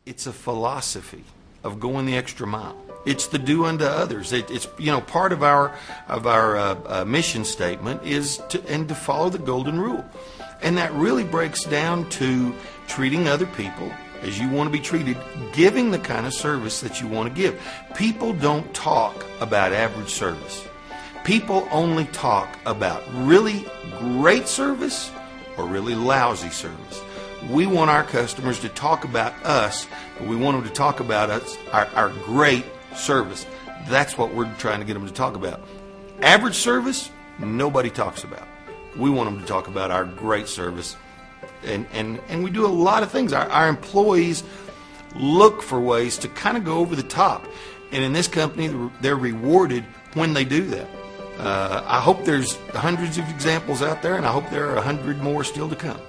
it's a philosophy of going the extra mile. It's the do unto others. It's part of our mission statement is to follow the golden rule, and that really breaks down to treating other people as you want to be treated, giving the kind of service that you want to give. People don't talk about average service. People only talk about really great service or really lousy service. We want our customers to talk about us, but we want them to talk about us, our great service. That's what we're trying to get them to talk about. Average service, nobody talks about. We want them to talk about our great service. And we do a lot of things. Our employees look for ways to kind of go over the top. And in this company, they're rewarded when they do that. I hope there's hundreds of examples out there, and I hope there are 100 more still to come.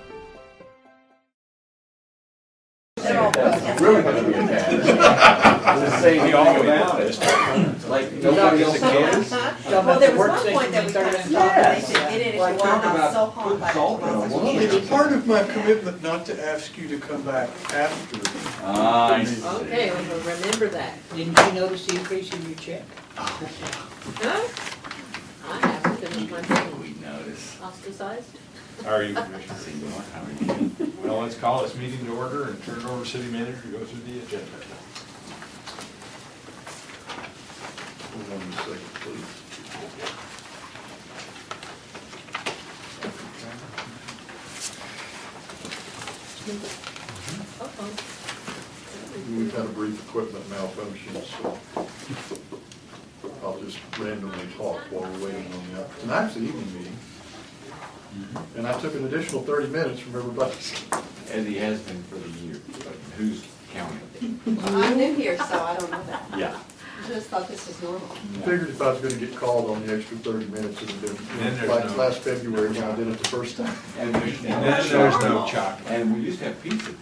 Really going to be a bad. Say all about it. Like nobody else cares. Well, there was one point that we kind of stopped and they said, get it if you want, I'm so hot by Well, it's part of my commitment not to ask you to come back after. Okay, well, remember that. Didn't you notice the increase in your check? Huh? I haven't, and my thing We notice. ostracized. How are you, Commissioner? Well, let's call this meeting to order and turn it over to City Manager to go through the agenda. Hold on a second, please. We've had a brief equipment malfunction, so I'll just randomly talk while we're waiting on that. Tonight's the evening meeting. And I took an additional 30 minutes from everybody's. As he has been for the year, but who's counting? Well, I'm new here, so I don't know that. Yeah. I just thought this was normal. I figured if I was going to get called on the extra 30 minutes, it would have been like last February when I did it the first time. And there's no chocolate. And we used to have pizza.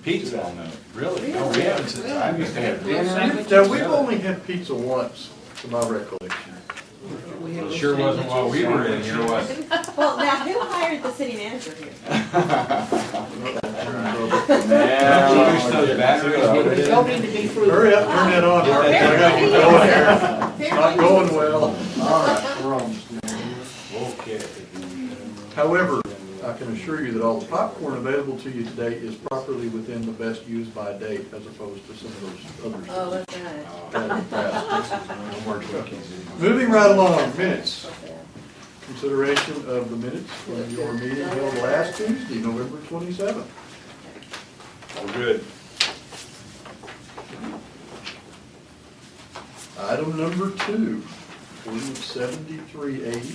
Pizza? All know. Really? No, we haven't since I used to have dinner. Now, we've only had pizza once, to my recollection. It sure wasn't while we were in here, was it? Well, now, who hired the city manager here? There's no need to be frugal. Hurry up, turn that on, Mark. I gotta get going here. It's not going well. All right, we're almost there. Okay. However, I can assure you that all the popcorn available to you today is properly within the best use by date as opposed to some of those others. Oh, that's right. No more Twinkies. Moving right along, minutes. Consideration of the minutes from your meeting held last Tuesday, November 27th. All good. Item number 2, ordinance 7380.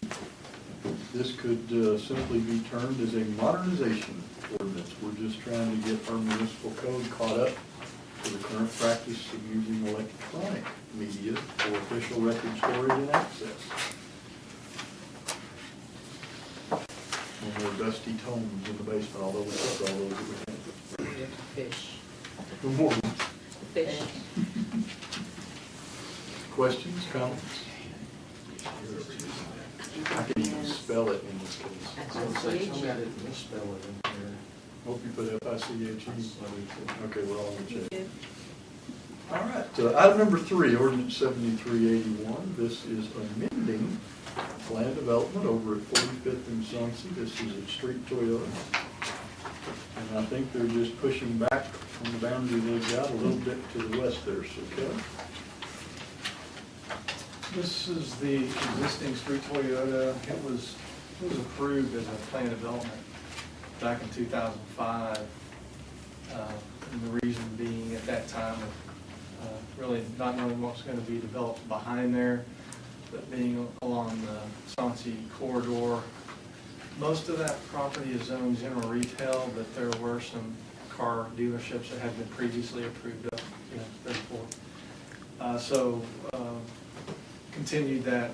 This could simply be termed as a modernization ordinance. We're just trying to get our municipal code caught up to the current practice of using electronic media for official record storage and access. No more dusty tomes in the basement, although we took all those that we had. Fish. No more. Fish. Questions, comments? I can even spell it in this case. Hope you put F-I-C-H-E. Okay, we're all on the check. All right, item number 3, ordinance 7381. This is amending land development over at 45th and Soncy. This is at Street Toyota. And I think they're just pushing back from the boundary they've got a little bit to the west there, so Kevin. This is the existing street Toyota. It was approved as a plan development back in 2005. And the reason being at that time, really not knowing what's going to be developed behind there, but being along the Soncy corridor. Most of that property is zoned general retail, but there were some car dealerships that had been previously approved up in 34. Continued that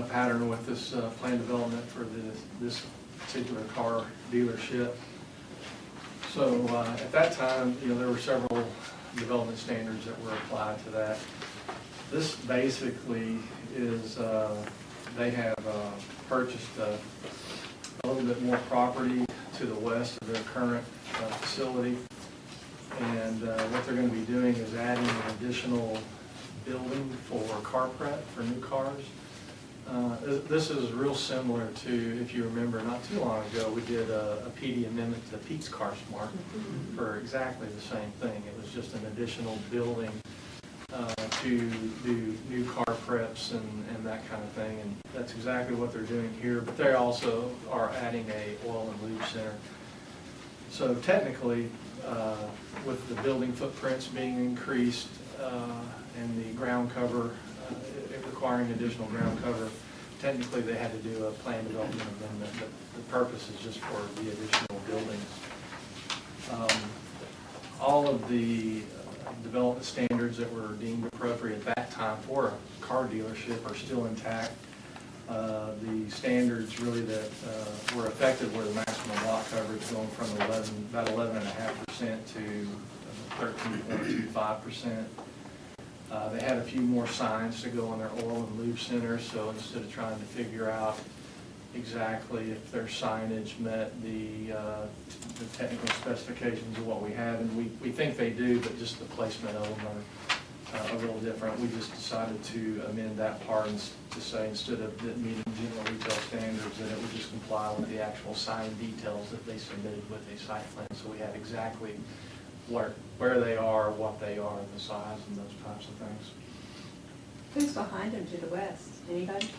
pattern with this plan development for this particular car dealership. So at that time, there were several development standards that were applied to that. This basically is they have purchased a little bit more property to the west of their current facility, And what they're going to be doing is adding an additional building for car prep for new cars. This is real similar to, if you remember, not too long ago, we did a PD amendment to Pete's Car Smart for exactly the same thing. It was just an additional building to do new car preps and that kind of thing, and that's exactly what they're doing here. But they also are adding a oil and lube center. So technically, with the building footprints being increased and the ground cover, requiring additional ground cover, technically they had to do a plan development amendment, but the purpose is just for the additional buildings. All of the development standards that were deemed appropriate at that time for a car dealership are still intact. The standards really that were affected were the maximum lot coverage going from about 11.5% to 13.25%. They had a few more signs to go on their oil and lube centers, so instead of trying to figure out exactly if their signage met the technical specifications of what we have, and we think they do, but just the placement of them are a little different. We just decided to amend that part to say instead of it meeting general retail standards, that it would just comply with the actual sign details that they submitted with a site plan, so we had exactly where they are, what they are, the size, and those types of things. Who's behind them to the west? Anybody?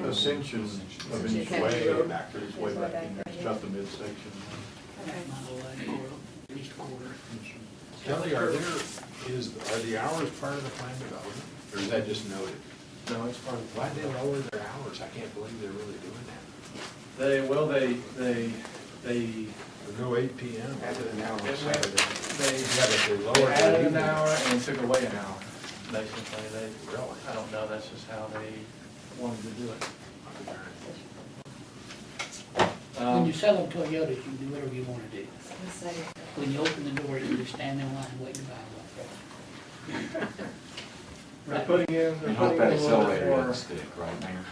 Ascension eventually way back there, it's way back in there, it's about the midsection. Kelly, are the hours part of the plan development, or is that just noted? No, it's part of the Why did they lower their hours? I can't believe they're really doing that. They Go 8 p.m. Added an hour on They Saturday. Yeah, but they lowered added their an evening. hour and took away an hour, basically. Really? I don't know, that's just how they wanted to do it. When you sell them Toyotas, you do whatever you want to do. Let's say, When you open the door, you just stand in line waiting to buy one. They're putting in, And they're hope putting in that a little bit accelerator more, doesn't stick, right, Mayor?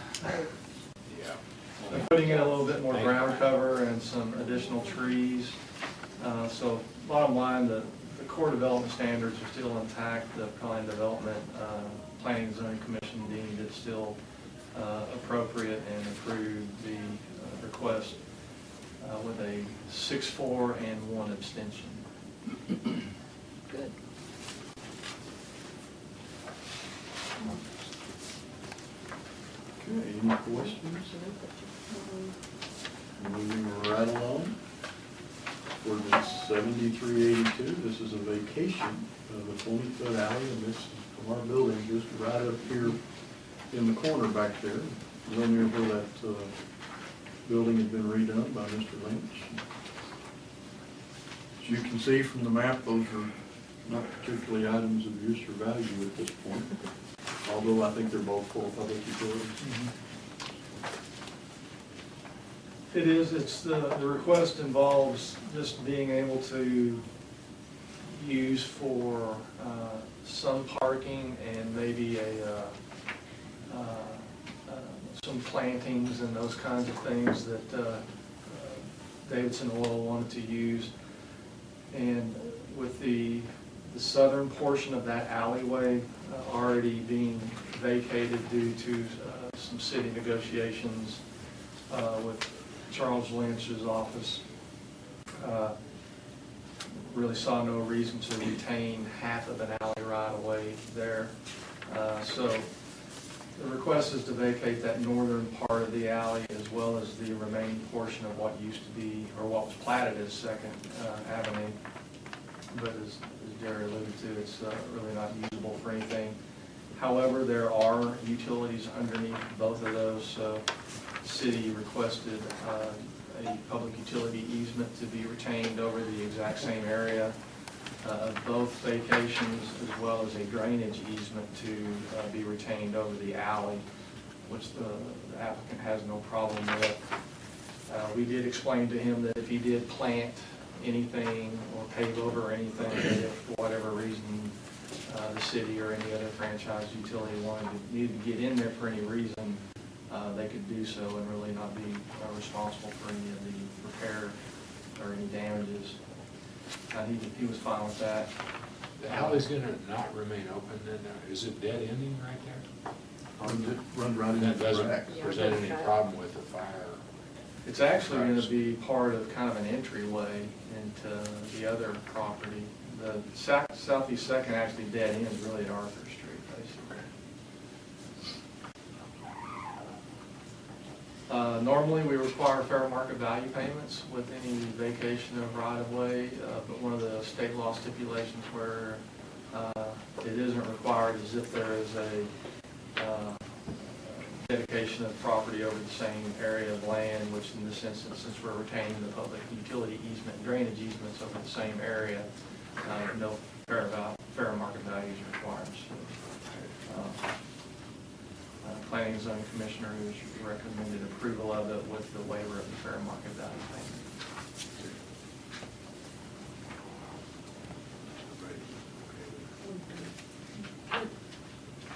Yeah. they're putting in a little bit more ground cover and some additional trees. So bottom line, the core development standards are still intact. The plan development, Planning and Zoning Commission deemed it still appropriate and approved the request with a 6-4 and 1 abstention. good. Okay, any questions? Moving right along. Ordinance 7382, this is a vacation of a 20-foot alley, and this is from our building, just right up here in the corner back there. It was on there where that building had been redone by Mr. Lynch. As you can see from the map, those are not particularly items of use or value at this point, although I think they're both full public utilities. It is, the request involves just being able to use for some parking and maybe some plantings and those kinds of things that Davidson Oil wanted to use. And with the southern portion of that alleyway already being vacated due to some city negotiations with Charles Lynch's office, really saw no reason to retain half of an alley right away there. So the request is to vacate that northern part of the alley as well as the remaining portion of what used to be, or what was platted as Second Avenue. But as Jerry alluded to, it's really not usable for anything. However, there are utilities underneath both of those, so the city requested a public utility easement to be retained over the exact same area of both vacations, as well as a drainage easement to be retained over the alley, which the applicant has no problem with. We did explain to him that if he did plant anything or pave over anything, that if for whatever reason the city or any other franchise utility needed to get in there for any reason, they could do so and really not be responsible for any of the repair or any damages. He was fine with that. The alley's gonna not remain open then? Is it dead ending right there? Run right into That the doesn't track. present any problem with the fire? It's actually going to be part of kind of an entryway into the other property. The southeast second actually dead ends really at Arthur Street, basically. Normally, we require fair market value payments with any vacation of right-of-way, but one of the state law stipulations where it isn't required is if there is a dedication of property over the same area of land, which in this instance, since we're retaining the public utility easement and drainage easements over the same area, no fair market value is required. So, Planning and Zoning Commissioners recommended approval of it with the waiver of the fair market value payment.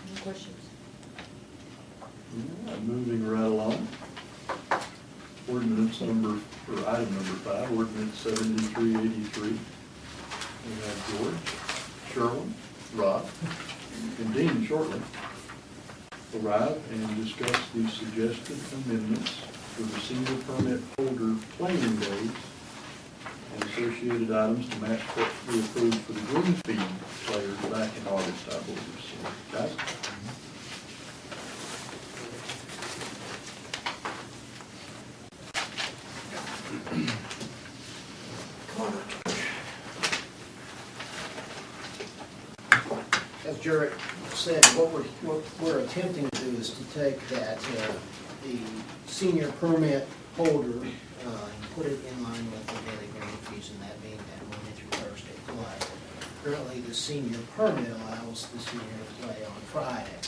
No questions? Moving right along. Ordinance number, or item number 5, ordinance 7383. We have George, Sherwin, Rod, and Dean shortly arrive and discuss the suggested amendments for the single permit holder planning days and associated items to match what we approved for the Greenfield players back in August, I believe. So, guys? As Jared said, what we're attempting to do is to take that, the senior permit holder, and put it in line with the daily grant fees, and that being that Monday through Thursday play. Currently, the senior permit allows the senior to play on Friday.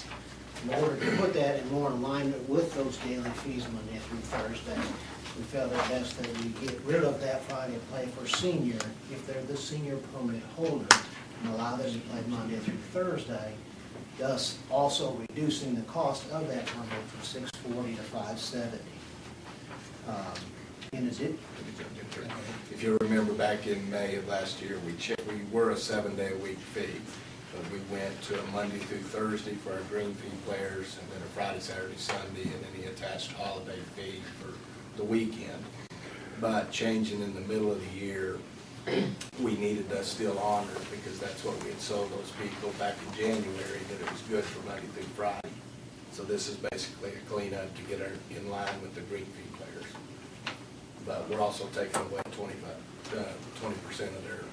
In order to put that in more alignment with those daily fees Monday through Thursday, we felt it best that we get rid of that Friday play for senior if they're the senior permit holder, and allow them to play Monday through Thursday, thus also reducing the cost of that permit from $640 to $570. In addition, if you remember back in May of last year, we were a 7-day-a-week fee, but we went to a Monday through Thursday for our green fee players, and then a Friday, Saturday, Sunday, and then the attached holiday fee for the weekend. But changing in the middle of the year, we needed to still honor it because that's what we had sold those people back in January, that it was good for Monday through Friday. So this is basically a cleanup to get in line with the green fee players. But we're also taking away 20% of their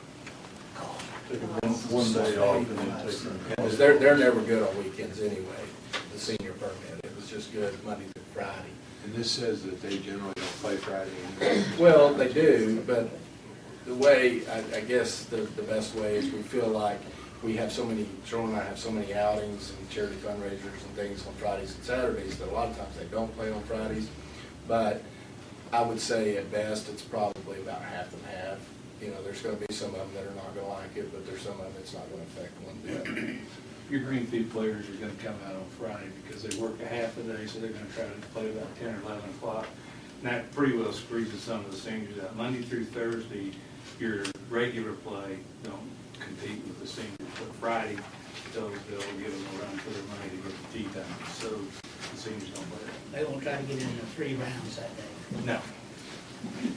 cost. Taking one day off and then taking. Because they're never good on weekends anyway, the senior permit. It was just good Monday through Friday. And this says that they generally don't play Friday anyway. Well, they do, but the way, I guess the best way is we feel like we have so many, Joel and I have so many outings and charity fundraisers and things on Fridays and Saturdays that a lot of times they don't play on Fridays. But I would say at best it's probably about half and half. You know, there's going to be some of them that are not going to like it, but there's some of them it's not going to affect one bit. Your green fee players are going to come out on Friday because they work a half a day, so they're going to try to play about 10 or 11 o'clock. And that pretty well squeezes some of the seniors out. Monday through Thursday, your regular play don't compete with the seniors, but Friday, they'll give them a run for their money to get the tee time. So the seniors don't play that. They won't try to get in the 3 rounds that day. No.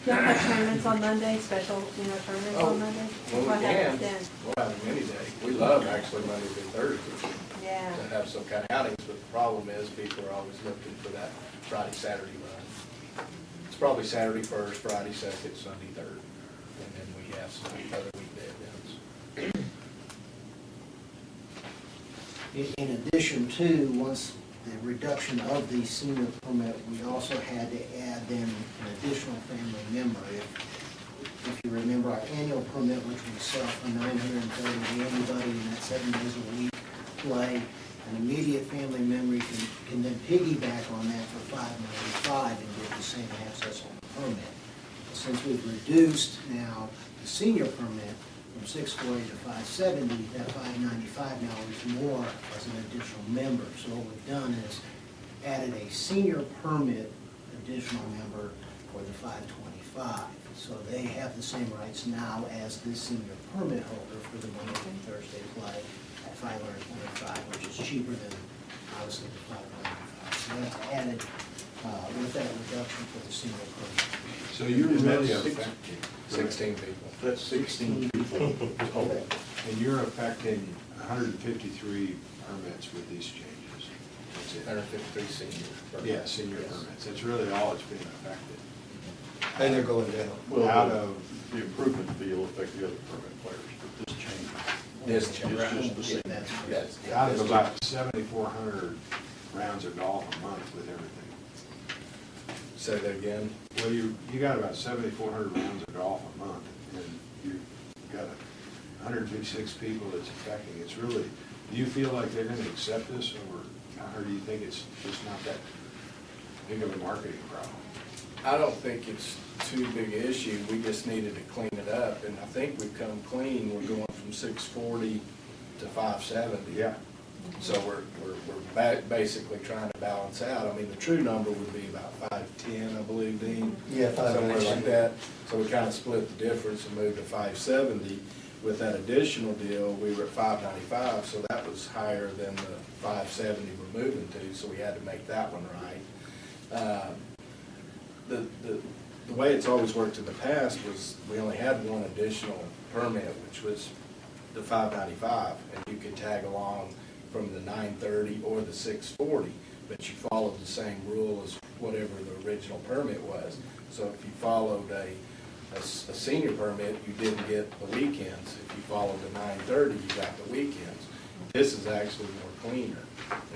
Do y'all have tournaments on Monday, special, tournaments on Monday? Well, we What happens can. then? We'll have them any day. We love actually Monday through Thursday Yeah. to have some kind of outings, but the problem is people are always looking for that Friday, Saturday run. It's probably Saturday first, Friday second, Sunday third, and then we have some other weekday events. in addition to, once the reduction of the senior permit, we also had to add then an additional family member. If you remember our annual permit, which we sell for $930 to anybody in that 7 days a week play, an immediate family member can then piggyback on that for $595 and get the same access on the permit. Since we've reduced now the senior permit from $640 to $570, that $595 now is more as an additional member. So what we've done is added a senior permit additional member for the $525. So they have the same rights now as the senior permit holder for the Monday through Thursday play at $525, which is cheaper than, obviously, the $595. So that's added with that reduction for the senior permit. So you're And really that's affecting, 16 people. That's 16 people total. and you're affecting 153 permits with these changes. That's it. 153 seniors. Yeah, senior permits. That's really all that's being affected. And they're going down. Well, Out the- of- the improvement fee will affect the other permit players, but this change This is change. just the Yeah, same. that's Yes. Out of about 7,400 rounds of golf a month with everything. Say that again. Well, you got about 7,400 rounds of golf a month, and you've got 156 people that's affecting. It's really, do you feel like they're gonna accept this, or do you think it's just not that big of a marketing problem? I don't think it's too big an issue, we just needed to clean it up, and I think we've come clean, we're going from 640 to 570. Yeah. So we're basically trying to balance out. I mean, the true number would be about 510, I believe, Dean. Yeah, Somewhere like that. So we kind of split the difference and moved to 570. With that additional deal, we were at 595, so that was higher than the 570 we're moving to, so we had to make that one right. The way it's always worked in the past was we only had one additional permit, which was the 595, and you could tag along from the 930 or the 640, but you followed the same rule as whatever the original permit was. So if you followed a senior permit, you didn't get the weekends. If you followed the 930, you got the weekends. This is actually more cleaner.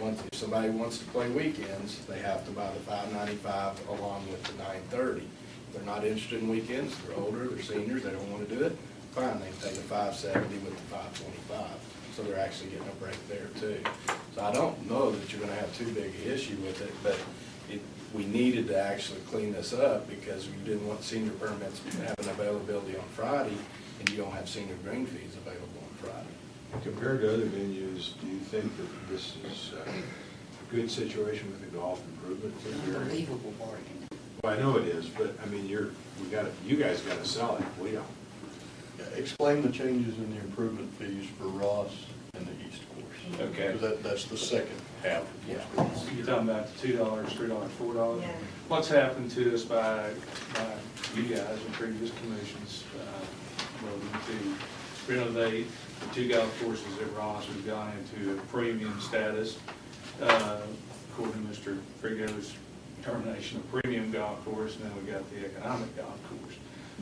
If somebody wants to play weekends, they have to buy the 595 along with the 930. If they're not interested in weekends, they're older, they're seniors, they don't want to do it, fine, they can pay the 570 with the 525. So they're actually getting a break there too. So I don't know that you're going to have too big an issue with it, but we needed to actually clean this up because we didn't want senior permits having availability on Friday, and you don't have senior green fees available on Friday. Compared to other venues, do you think that this is a good situation with the golf improvement? Unbelievable bargain. Well, I know it is, but I mean, you guys gotta sell it, we don't. Explain the changes in the improvement fees for Ross and the East Course. Okay. Because that's the second half. Yeah. You're talking about the $2, $3, $4? Yeah. What's happened to us by you guys and previous commissions, voting to renovate the 2 golf courses at Ross. We've gone into a premium status, according to Mr. Frigo's determination of premium golf course, and then we got the economic golf course.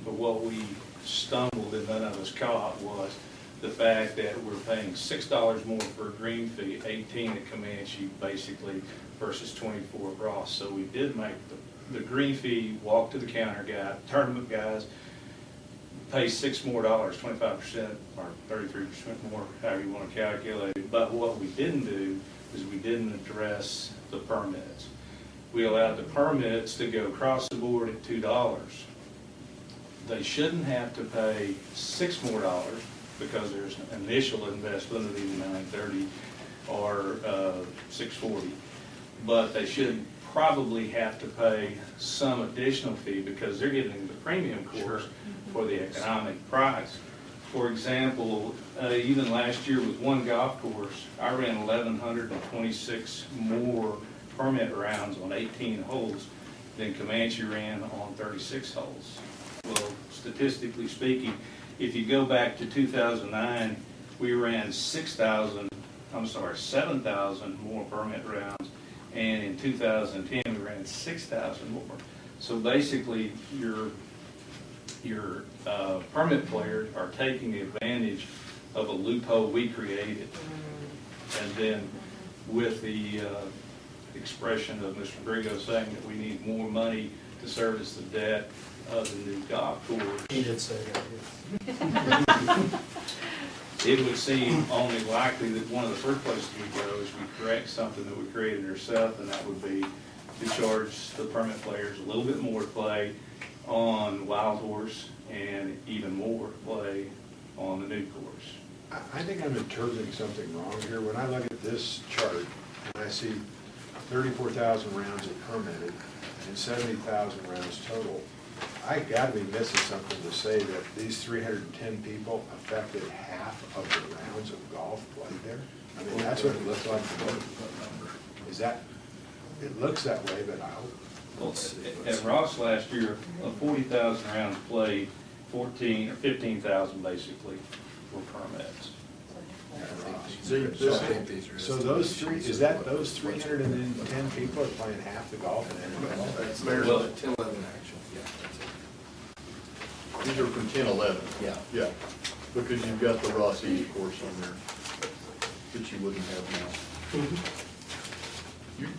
But what we stumbled and none of us caught was the fact that we're paying $6 more for a green fee, 18 at Comanche basically, versus 24 at Ross. So we did make the green fee walk to the counter guy, tournament guys, pay $6 more, 25% or 33% more, however you want to calculate it. But what we didn't do is we didn't address the permits. We allowed the permits to go across the board at $2. They shouldn't have to pay $6 more because there's an initial investment of either $930 or $640. But they should probably have to pay some additional fee because they're getting the premium course for the economic price. For example, even last year with one golf course, I ran 1,126 more permit rounds on 18 holes than Comanche ran on 36 holes. Well, statistically speaking, if you go back to 2009, we ran 7,000 more permit rounds, and in 2010 we ran 6,000 more. So basically, your permit players are taking advantage of a loophole we created, and then with the expression of Mr. Grigo saying that we need more money to service the debt of the new golf course. He did say that. It would seem only likely that one of the first places we go is we correct something that we created ourselves, and that would be to charge the permit players a little bit more to play on Wild Horse and even more to play on the new course. I think I'm interpreting something wrong here. When I look at this chart and I see 34,000 rounds of permitted and 70,000 rounds total, I gotta be missing something to say that these 310 people affected half of the rounds of golf played there. I mean, that's what it looks like to me. Is that, it looks that way, but I hope. Well, at Ross last year, of 40,000 rounds played, 14 or 15,000 basically were permits. So those three, is that those 310 people are playing half the golf in NFL? Well, 10, 11 actually, yeah, that's it. These are from 10, 11? Yeah. Yeah, because you've got the Ross East course on there that you wouldn't have now.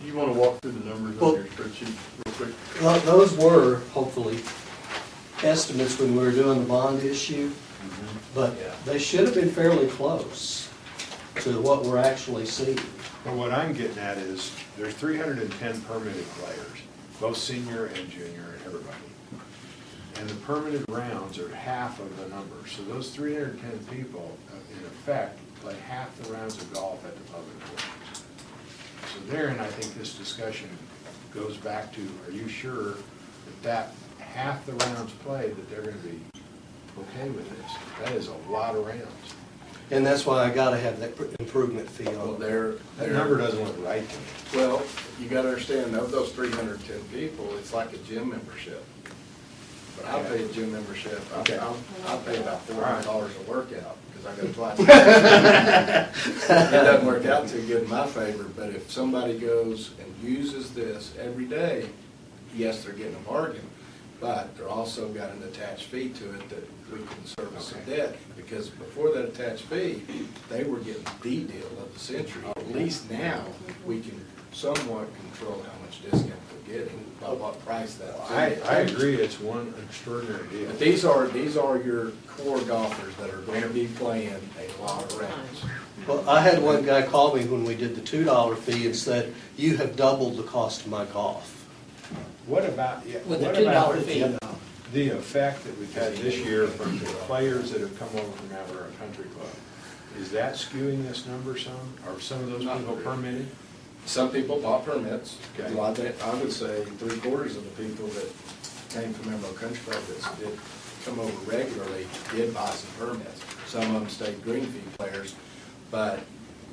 You want to walk through the numbers on your spreadsheet real quick? Well, those were hopefully estimates when we were doing the bond issue, but they should have been fairly close to what we're actually seeing. But what I'm getting at is, there's 310 permitted players, both senior and junior and everybody. And the permitted rounds are half of the number. So those 310 people, in effect, play half the rounds of golf at the public course. So therein, I think this discussion goes back to, are you sure that half the rounds played, that they're gonna be okay with this? That is a lot of rounds. And that's why I gotta have that improvement fee Well, on. That number doesn't look right to me. Well, you gotta understand, of those 310 people, it's like a gym membership. But I'll pay a gym membership, Okay. I'll pay about $400 a workout, because I got to It doesn't work out too good in my favor, but if somebody goes and uses this every day, yes, they're getting a bargain, but they're also got an attached fee to it that we can service the debt, because before that attached fee, they were getting the deal of the century. At least now, we can somewhat control how much discount they're getting, by what price that is. I agree, it's one extraordinary deal. But these are your core golfers that are going to be playing a lot of rounds. Well, I had one guy call me when we did the $2 fee and said, "You have doubled the cost of my golf." What about, With the what $2 about fee. the effect that we've had this year from the players that have come over from Amarillo Country Club? Is that skewing this number some? Are some of those people permitted? Some people bought permits. Okay. A lot of, I would say 3/4 of the people that came from Emerald Country Club that did come over regularly did buy some permits. Some of them stayed green fee players, but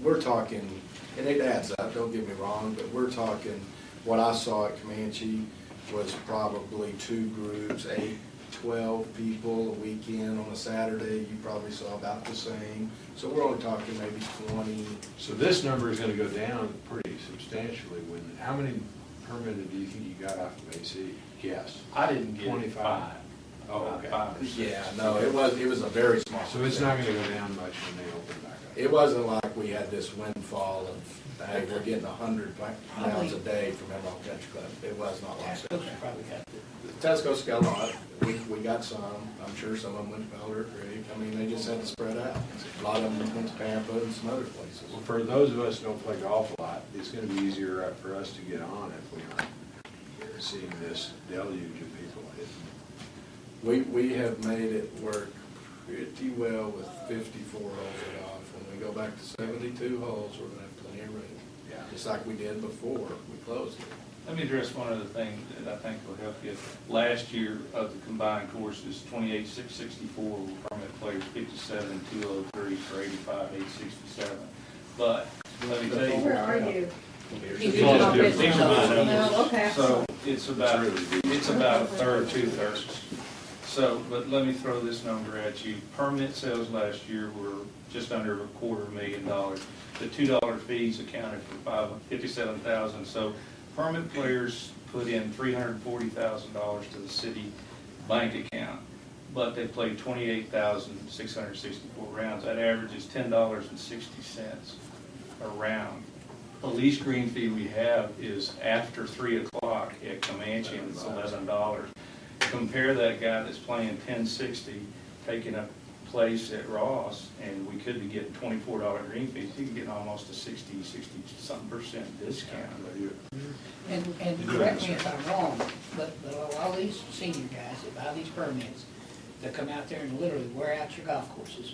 we're talking, and it adds up, don't get me wrong, but we're talking, what I saw at Comanche was probably 2 groups, 8, 12 people a weekend on a Saturday. You probably saw about the same. So we're only talking maybe 20. So this number is gonna go down pretty substantially when, how many permitted do you think you got off of AC? Yes. I didn't get 25. 5. Oh, okay. 5 or 6. Yeah, no, it was a very small. So it's not gonna go down much when they open back up? It wasn't like we had this windfall of, hey, we're getting 100 rounds a day from Emerald Country Club. It was not like that. Tascosa probably got it. Tascosa got a lot. We got some. I'm sure some of them went to Boulder Creek. I mean, they just had to spread out. A lot of them went to Pampa and some other places. Well, for those of us who don't play golf a lot, it's gonna be easier for us to get on if we aren't seeing this deluge of people hitting. We have made it work pretty well with 54 holes of golf. When we go back to 72 holes, we're gonna have plenty of room. Yeah. Just like we did before we closed it. Let me address one other thing that I think will help you. Last year, of the combined courses, 28,664 were permit players, 57,203 for 85,867. But let me tell you. Where are you? These are my numbers. No, okay. So it's about a third, 2/3. So, but let me throw this number at you. Permit sales last year were just under $250,000. The $2 fees accounted for $57,000. So permit players put in $340,000 to the city bank account, but they played 28,664 rounds. That averages $10.60 a round. The least green fee we have is after 3 o'clock at Comanche, and it's $11. Compare that guy that's playing 1060, taking a place at Ross, and we could be getting $24 green fees. You can get almost a 60-something% discount. And correct me if I'm wrong, but a lot of these senior guys that buy these permits, that come out there and literally wear out your golf courses,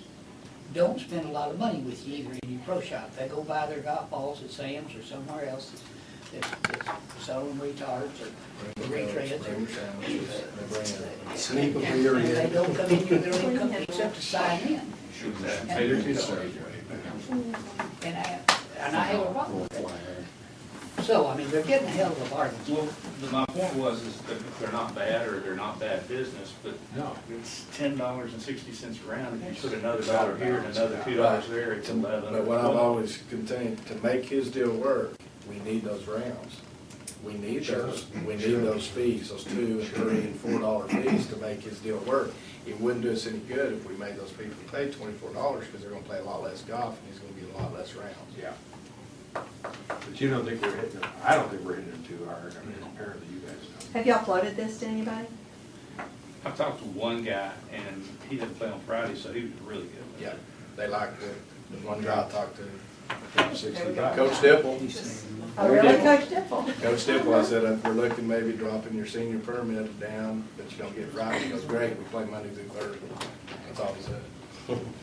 don't spend a lot of money with you either in your pro shop. They go buy their golf balls at Sam's or somewhere else that's selling retards or retreads or. Sneak a beer And they in. don't come in their own company except to sign in. Pay their $2. And I have a problem with that. So, I mean, they're getting a hell of a bargain. Well, my point was is that they're not bad or they're not bad business, but No. it's $10.60 a round. If you put another dollar here and another $2 there, it's 11. But what I've always continued, to make his deal work, we need those rounds. We need those fees, those $2 and $3 and $4 fees to make his deal work. It wouldn't do us any good if we made those people pay $24 because they're gonna play a lot less golf and he's gonna get a lot less rounds. Yeah. But you don't think we're hitting them, I don't think we're hitting them too hard, I mean, apparently you guys don't. Have y'all floated this to anybody? I've talked to one guy and he didn't play on Friday, so he was really good. Yeah, they like the one guy I talked to. $65. Coach Dipple. Oh, really, Coach Dipple? Coach Dipple, I said, we're looking maybe dropping your senior permit down, but you don't get Friday. He goes, great, we play Monday through Thursday. That's all he said.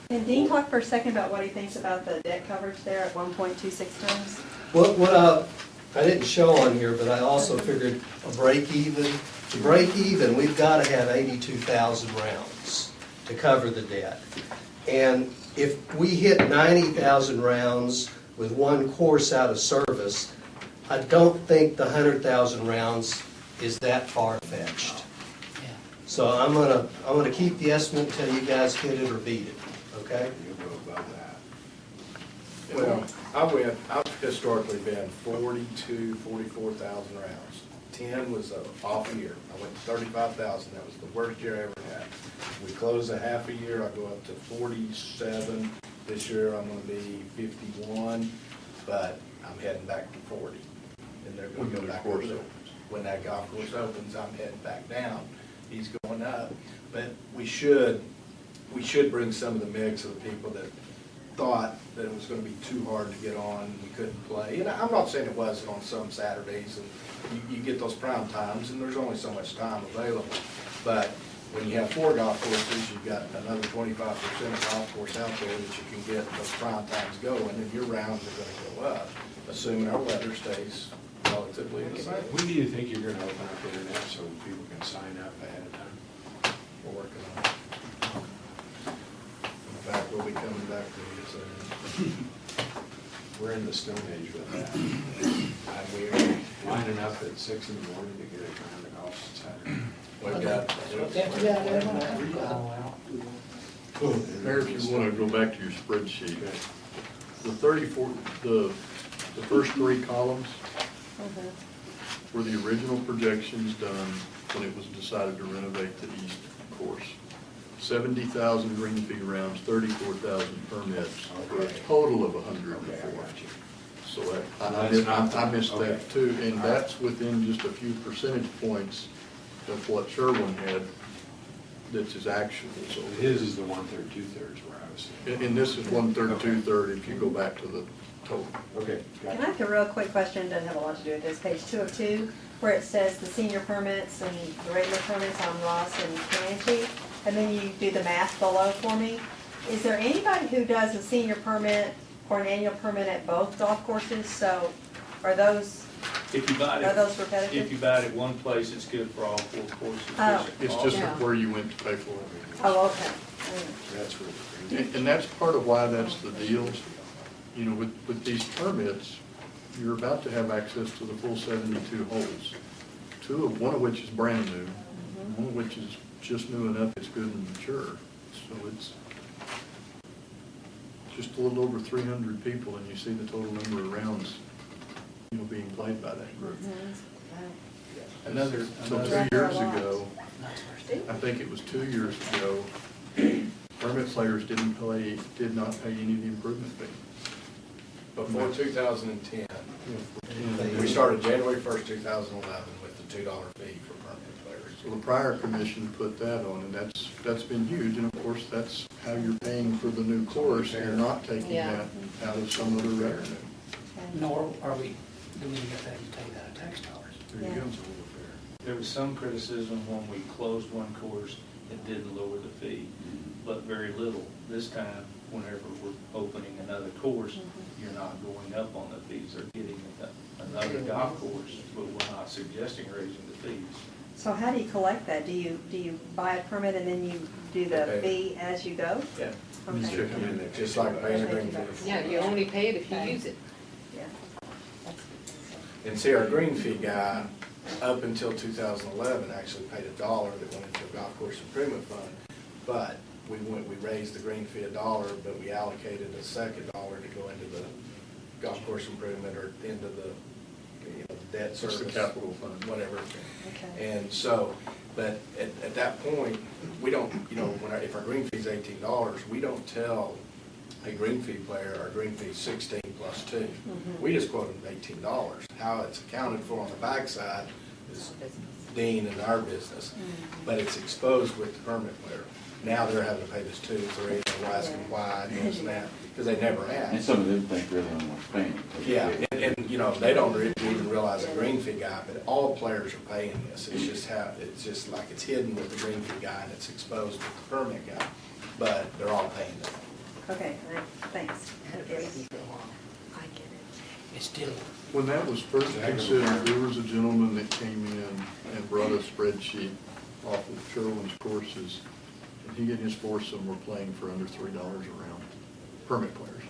And Dean, talk for a second about what he thinks about the debt coverage there at 1.26 times. What I didn't show on here, but I also figured a break even. To break even, we've got to have 82,000 rounds to cover the debt. And if we hit 90,000 rounds with one course out of service, I don't think the 100,000 rounds is that far-fetched. Yeah. So I'm gonna keep the estimate until you guys hit it or beat it, okay? You'll go above that. Well, I've historically been 44,000 rounds. 10 was an off year. I went to 35,000. That was the worst year I ever had. We closed a half a year. I go up to 47. This year I'm going to be 51, but I'm heading back to 40. And they're going to go back over. When that golf course opens, I'm heading back down. He's going up, but we should bring some of the mix of the people that thought that it was going to be too hard to get on and we couldn't play. And I'm not saying it wasn't on some Saturdays, and you get those prime times, and there's only so much time available. But when you have 4 golf courses, you've got another 25% of golf course out there that you can get those prime times going, and your rounds are going to go up, assuming our weather stays relatively the same. When do you think you're gonna open up the internet so people can sign up ahead of time? We're working on it. In fact, we'll be coming back to you soon. We're in the Stone Age with that. We're lining up at 6 in the morning to get a round of golf Saturday. We've got, Mayor, if you want to go back to your spreadsheet, the first 3 columns were the original projections done when it was decided to renovate the east course. 70,000 green fee rounds, 34,000 permits, for a total of 104. So I missed that too, and that's within just a few percentage points of what Sherwin had. That's his actual. So His is the 1/3, 2/3 where I was. and this is 1/3, 2/3 if you go back to the total. Okay. got Can it. I ask a real quick question? Doesn't have a lot to do with this. Page 2 of 2, where it says the senior permits and the regular permits on Ross and Comanche, and then you do the math below for me. Is there anybody who does a senior permit or an annual permit at both golf courses? So are those If you buy Are it, those repetitive? if you buy it at one place, it's good for all 4 courses. Oh. It's just Yeah. where you went to pay for it. Oh, okay. That's where the green. And that's part of why that's the deal. You know, with these permits, you're about to have access to the full 72 holes. One of which is brand new, one of which is just new enough it's good and mature. So it's just a little over 300 people, and you see the total number of rounds, you know, being played by that group. Another, So 2 years ago, I think it was 2 years ago, permit players did not pay any of the improvement fee. before 2010, we started January 1st, 2011 with the $2 fee for permit players. So the prior commission put that on, and that's been huge, and of course, that's how you're paying for the new course, and you're not taking Yeah. that out of some other revenue. Nor are we, do we get that to take that of tax dollars? There you Yeah. go. there was some criticism when we closed one course, it didn't lower the fee. but very little. This time, whenever we're opening another course, you're not going up on the fees. They're getting another golf course, but we're not suggesting raising the fees. So how do you collect that? Do you buy a permit and then you do the fee as you go? Yeah. Okay. Just like paying a green fee. Yeah, you only pay it if you use it. Yeah. And see, our green fee guy, up until 2011, actually paid $1 that went into a golf course improvement fund. But we raised the green fee $1, but we allocated a second $1 to go into the golf course improvement or into the, debt service. Just the capital fund. Whatever. Okay. And so, but at that point, we don't, if our green fee's $18, we don't tell a green fee player our green fee's 16 plus 2. We just quote them $18. How it's accounted for on the backside is Dean and our business, but it's exposed with the permit player. Now they're having to pay this 2, 3, and we're asking why, and this and that, because they never And asked. some of them think they're the only ones paying. Yeah, and they don't even realize a green fee guy, but all players are paying this. It's just like it's hidden with the green fee guy and it's exposed with the permit guy, but they're all paying it. Okay, thanks. I get it. It's still, When that was first considered, there was a gentleman that came in and brought a spreadsheet off of Sherwin's courses, and he and his foursome were playing for under $3 a round, permit players.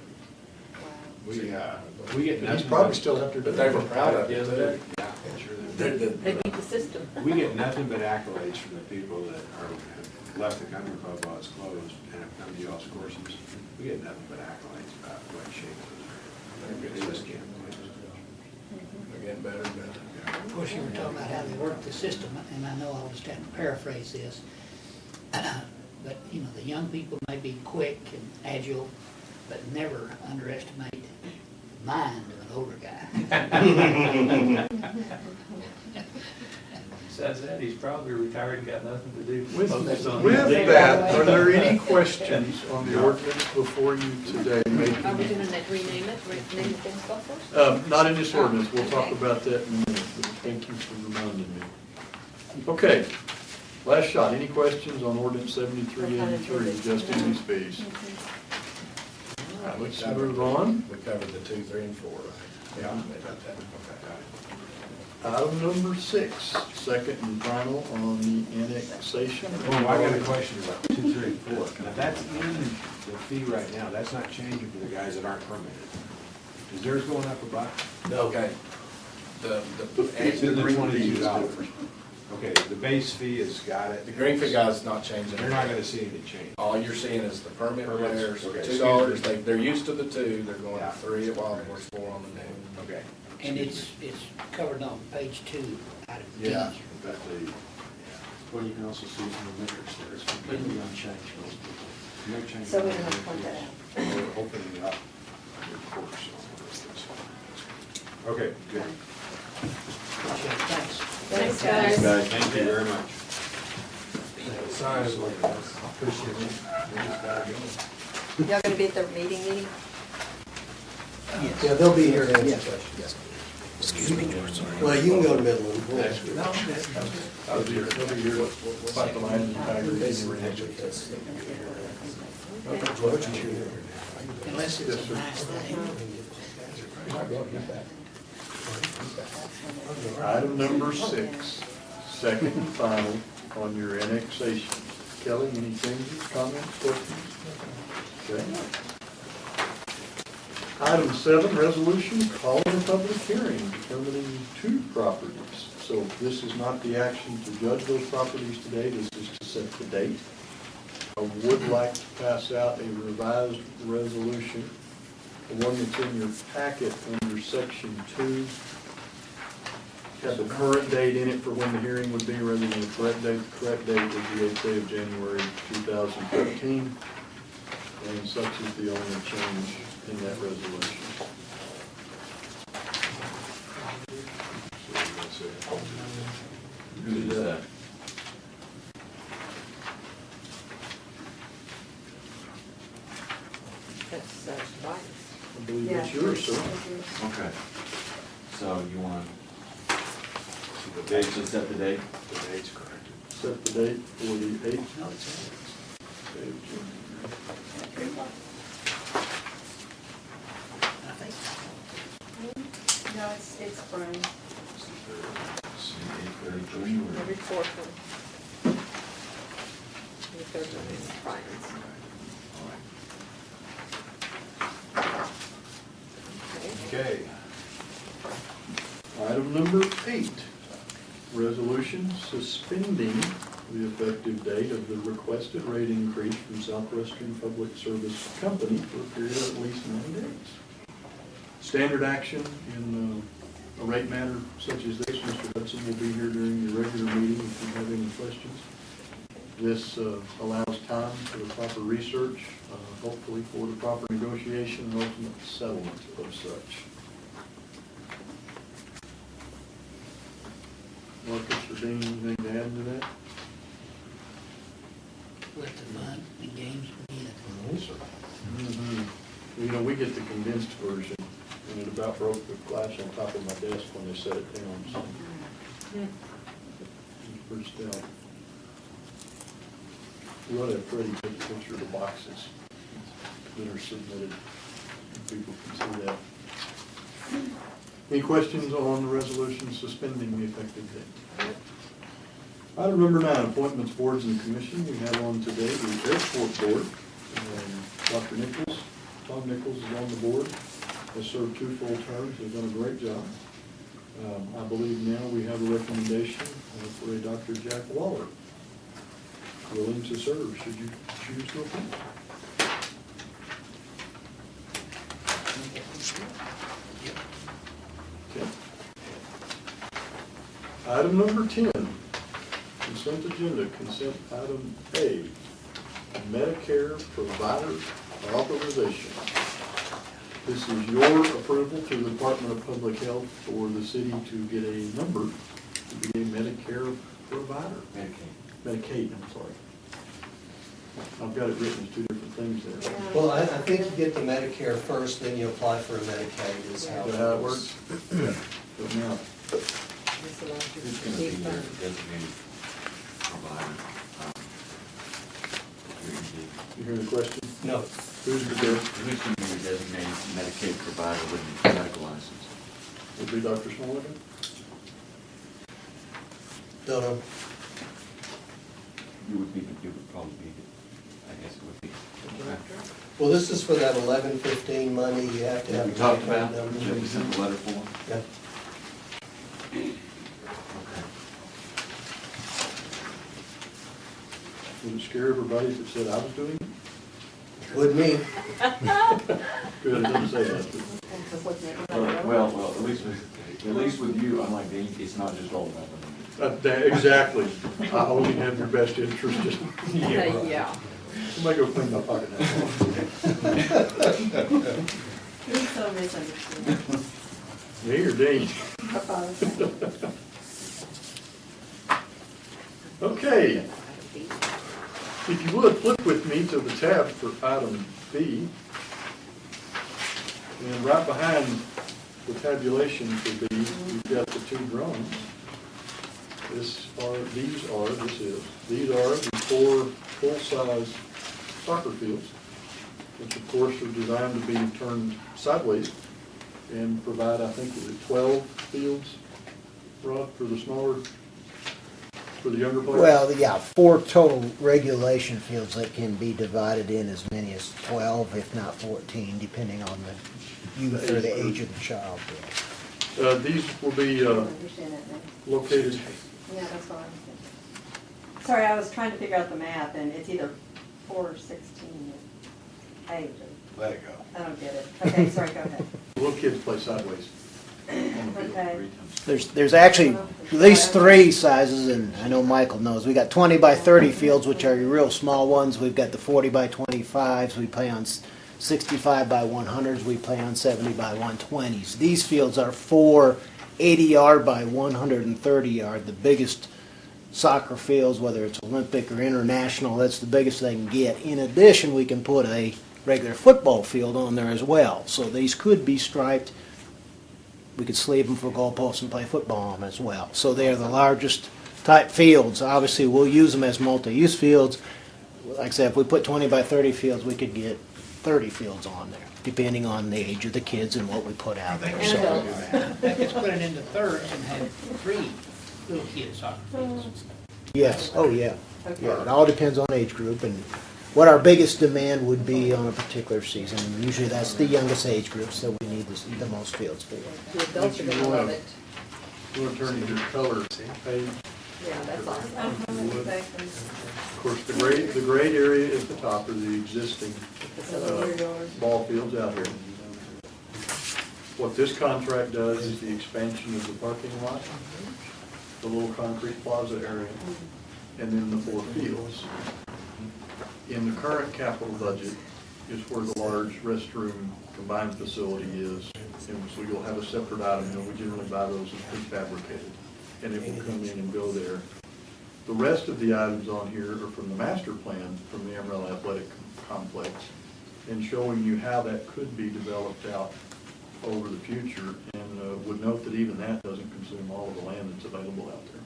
We get He's nothing. probably still after. But they were proud of it too. Yeah, sure They beat the system. we get nothing but accolades from the people that have left the country club while it's closed and have come to y'all's courses. We get nothing but accolades about what shape it is. They just can't believe it. They're getting better and better. of course, you were talking about how they work the system, and I know I'll just have to paraphrase this. But, the young people may be quick and agile, but never underestimate the mind of an older guy. Besides that, he's probably retired and got nothing to do. With Focus on with his- that, are there any questions on the ordinance before you today? Are we Making- gonna rename it, rename the things golf course? Not in this ordinance, we'll talk about that in a minute, but thank you for reminding me. Okay, last shot, any questions on ordinance 7383, adjusting these fees? All right, let's move on. We covered the 2, 3, and 4, right? Yeah. About that. Item number 6, second and final on the annexation. Oh, I got a question about 2, 3, and 4. Now, that's in the fee right now. That's not changing for the guys that aren't permitted. Is theirs going up a buck? Okay. It's in the $22. Okay, the base fee has got it. The green fee guy's not changing. They're not gonna see any change. All you're seeing is the permit players, Okay, $2, they're used to the 2, they're going Yeah. to 3 at Wild Horse, 4 on the new. Okay. And it's covered on page 2, item D. Yeah, but well, you can also see from the metrics there, it's completely unchanged for those people. No change. So we don't have to point that out. We're opening up the course on this. Okay, good. Appreciate it. Thanks. Thanks, guys. Thank you very much. Sorry. Appreciate it. Y'all gonna be at the meeting? Yeah, they'll be here to answer questions. Excuse me, George, sorry. Well, you can go to Midland. That's good. I'll be here about the land and tigers. Unless it's a nice day. Item number 6, second and final on your annexation. Kelly, any changes, comments, questions? Okay. Item 7, resolution calling a public hearing determining 2 properties. So this is not the action to judge those properties today, this is to set the date. I would like to pass out a revised resolution, the one that's in your packet under section 2. Have the current date in it for when the hearing would be rather than the correct date. The correct date is the 8th day of January 2013. And such is the only change in that resolution. Who is that? That's, right. I believe that's yours, sir. Okay. So you want the date, to set the date? The date's corrected. Set the date for the 8th. I think No, it's spring, Every fourth one. Every third one is Brian's. Okay. Item number 8, resolution suspending the effective date of the requested rate increase from Southwestern Public Service Company for a period of at least 90 days. Standard action in a rate matter such as this. Mr. Hudson will be here during your regular meeting if you have any questions. This allows time for the proper research, hopefully for the proper negotiation and ultimate settlement of such. Marcus or Dean, anything to add to that? let the fun and games begin. You know, we get the condensed version, and it about broke the glass on top of my desk when they set it down, so. It's pretty stout. We ought to have Freddie take a picture of the boxes that are submitted, people can see that. Any questions on the resolution suspending the effective date? Item number 9, appointments, boards, and commission. We have on today the airport board. Dr. Nichols, Tom Nichols is on the board, has served 2 full terms, has done a great job. I believe now we have a recommendation for a Dr. Jack Waller, willing to serve, should you choose to appoint. Okay. Item number 10, consent agenda, consent item A, Medicare provider authorization. This is your approval to the Department of Public Health for the city to get a number to be a Medicare provider. Medicaid, I'm sorry. I've got it written as 2 different things there. Well, I think you get the Medicare first, then you apply for a Medicaid, is how Is that how it works? Yeah. But now, This allows you Who's to going to be keep your them. designated provider? you hear the question? No. Who's the best? Who's going to be your designated Medicaid provider with a medical license? Would be Dr. Smoligan? Don't know. You would probably be, I guess it would be. Well, this is for that 1115 money, you have to have. We talked about, a that we sent a letter for. Yeah. Would it scare everybody if it said I was doing it? Would me. Good, it doesn't say that. Well, at least with you, unlike Dean, it's not just all about them. Exactly. I only have your best interest, just, Yeah. somebody go clean my pocket now. He's so misunderstood. Me or Dean? Okay. If you would, flip with me to the tab for item B. And right behind the tabulation for B, you've got the 2 drawings. These are the 4 full-size soccer fields, which of course are designed to be turned sideways and provide, I think, 12 fields, Rod, for the smaller, for the younger players? Well, yeah, 4 total regulation fields that can be divided in as many as 12, if not 14, depending on the youth or the age of the child. These will be located, Yeah, that's what I was thinking. Sorry, I was trying to figure out the math, and it's either 4 or 16. Let it go. I don't get it. Okay, sorry, go ahead. little kids play sideways. Okay. There's actually at least 3 sizes, and I know Michael knows. We got 20 by 30 fields, which are your real small ones. We've got the 40 by 25s. We play on 65 by 100s. We play on 70 by 120s. These fields are 4 80-yard by 130-yard, the biggest soccer fields, whether it's Olympic or international. That's the biggest they can get. In addition, we can put a regular football field on there as well. So these could be striped. We could sleeve them for goalposts and play football on them as well. So they are the largest type fields. Obviously, we'll use them as multi-use fields. like I said, if we put 20 by 30 fields, we could get 30 fields on there, depending on the age of the kids and what we put out there. So, That gets put it into thirds and have 3 little kids soccer fields. yes, oh yeah. Yeah, it all depends on age group and what our biggest demand would be on a particular season. Usually that's the youngest age groups that we need the most fields for. The adults are gonna love it. We'll turn to your color page. Yeah, that's awesome. Of course, the gray area at the top are the existing ball fields out here. What this contract does is the expansion of the parking lot, the little concrete plaza area, and then the 4 fields. In the current capital budget is where the large restroom combined facility is. And so you'll have a separate item, you know, we generally buy those as prefabricated, and it will come in and go there. The rest of the items on here are from the master plan from the Amarillo Athletic Complex, and showing you how that could be developed out over the future, and would note that even that doesn't consume all of the land that's available out there.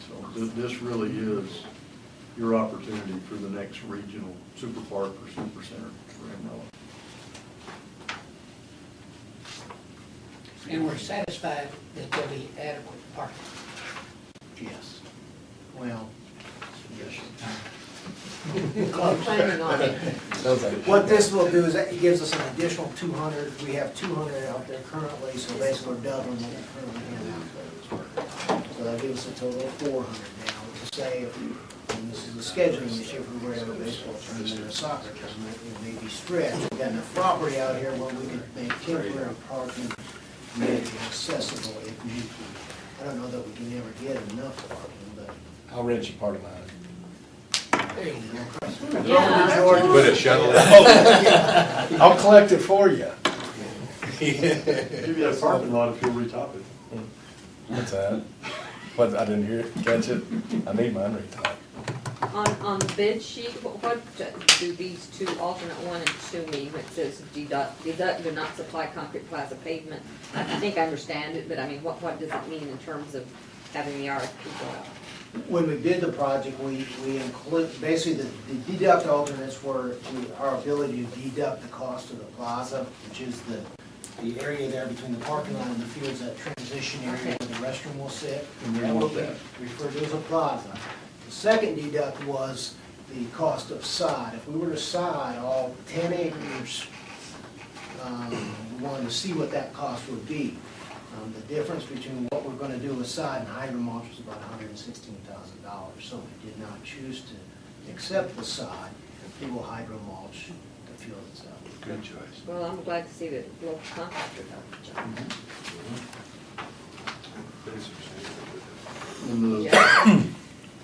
So this really is your opportunity for the next regional super park or super center for Amarillo. And we're satisfied that there'll be adequate parking. Yes. Well, yes. I'm planning on it. What this will do is it gives us an additional 200. We have 200 out there currently, so basically we're doubling what we currently have out there. So that gives us a total of 400 now. To say, and this is a scheduling issue, if we were to have a baseball tournament or a soccer tournament, it may be stretched. We've got enough property out here where we could make temporary parking maybe accessible if need be. I don't know that we can ever get enough parking, but. I'll rent you part of mine. There you go. Yeah. Put a shuttle in. I'll collect it for you. Give you a parking lot if you'll retop it. What's that? What, I didn't hear it, catch it? I need mine retopped. On the bid sheet, what do these two, alternate 1 and 2 mean when it says deduct do not supply concrete plaza pavement? I think I understand it, but I mean, what does it mean in terms of having the RFP go out? When we bid the project, we include, basically the deduct alternates were our ability to deduct the cost of the plaza, which is the area there between the parking lot and the fields, that transition area where the restroom will sit. And That will be referred to as a plaza. The second deduct was the cost of sod. If we were to sod all 10 acres, we wanted to see what that cost would be. The difference between what we're going to do with sod and hydro mulch was about $116,000. So we did not choose to accept the sod. We will hydro mulch the field itself. Good choice. Well, I'm glad to see that local contractor does the job. And the Yeah.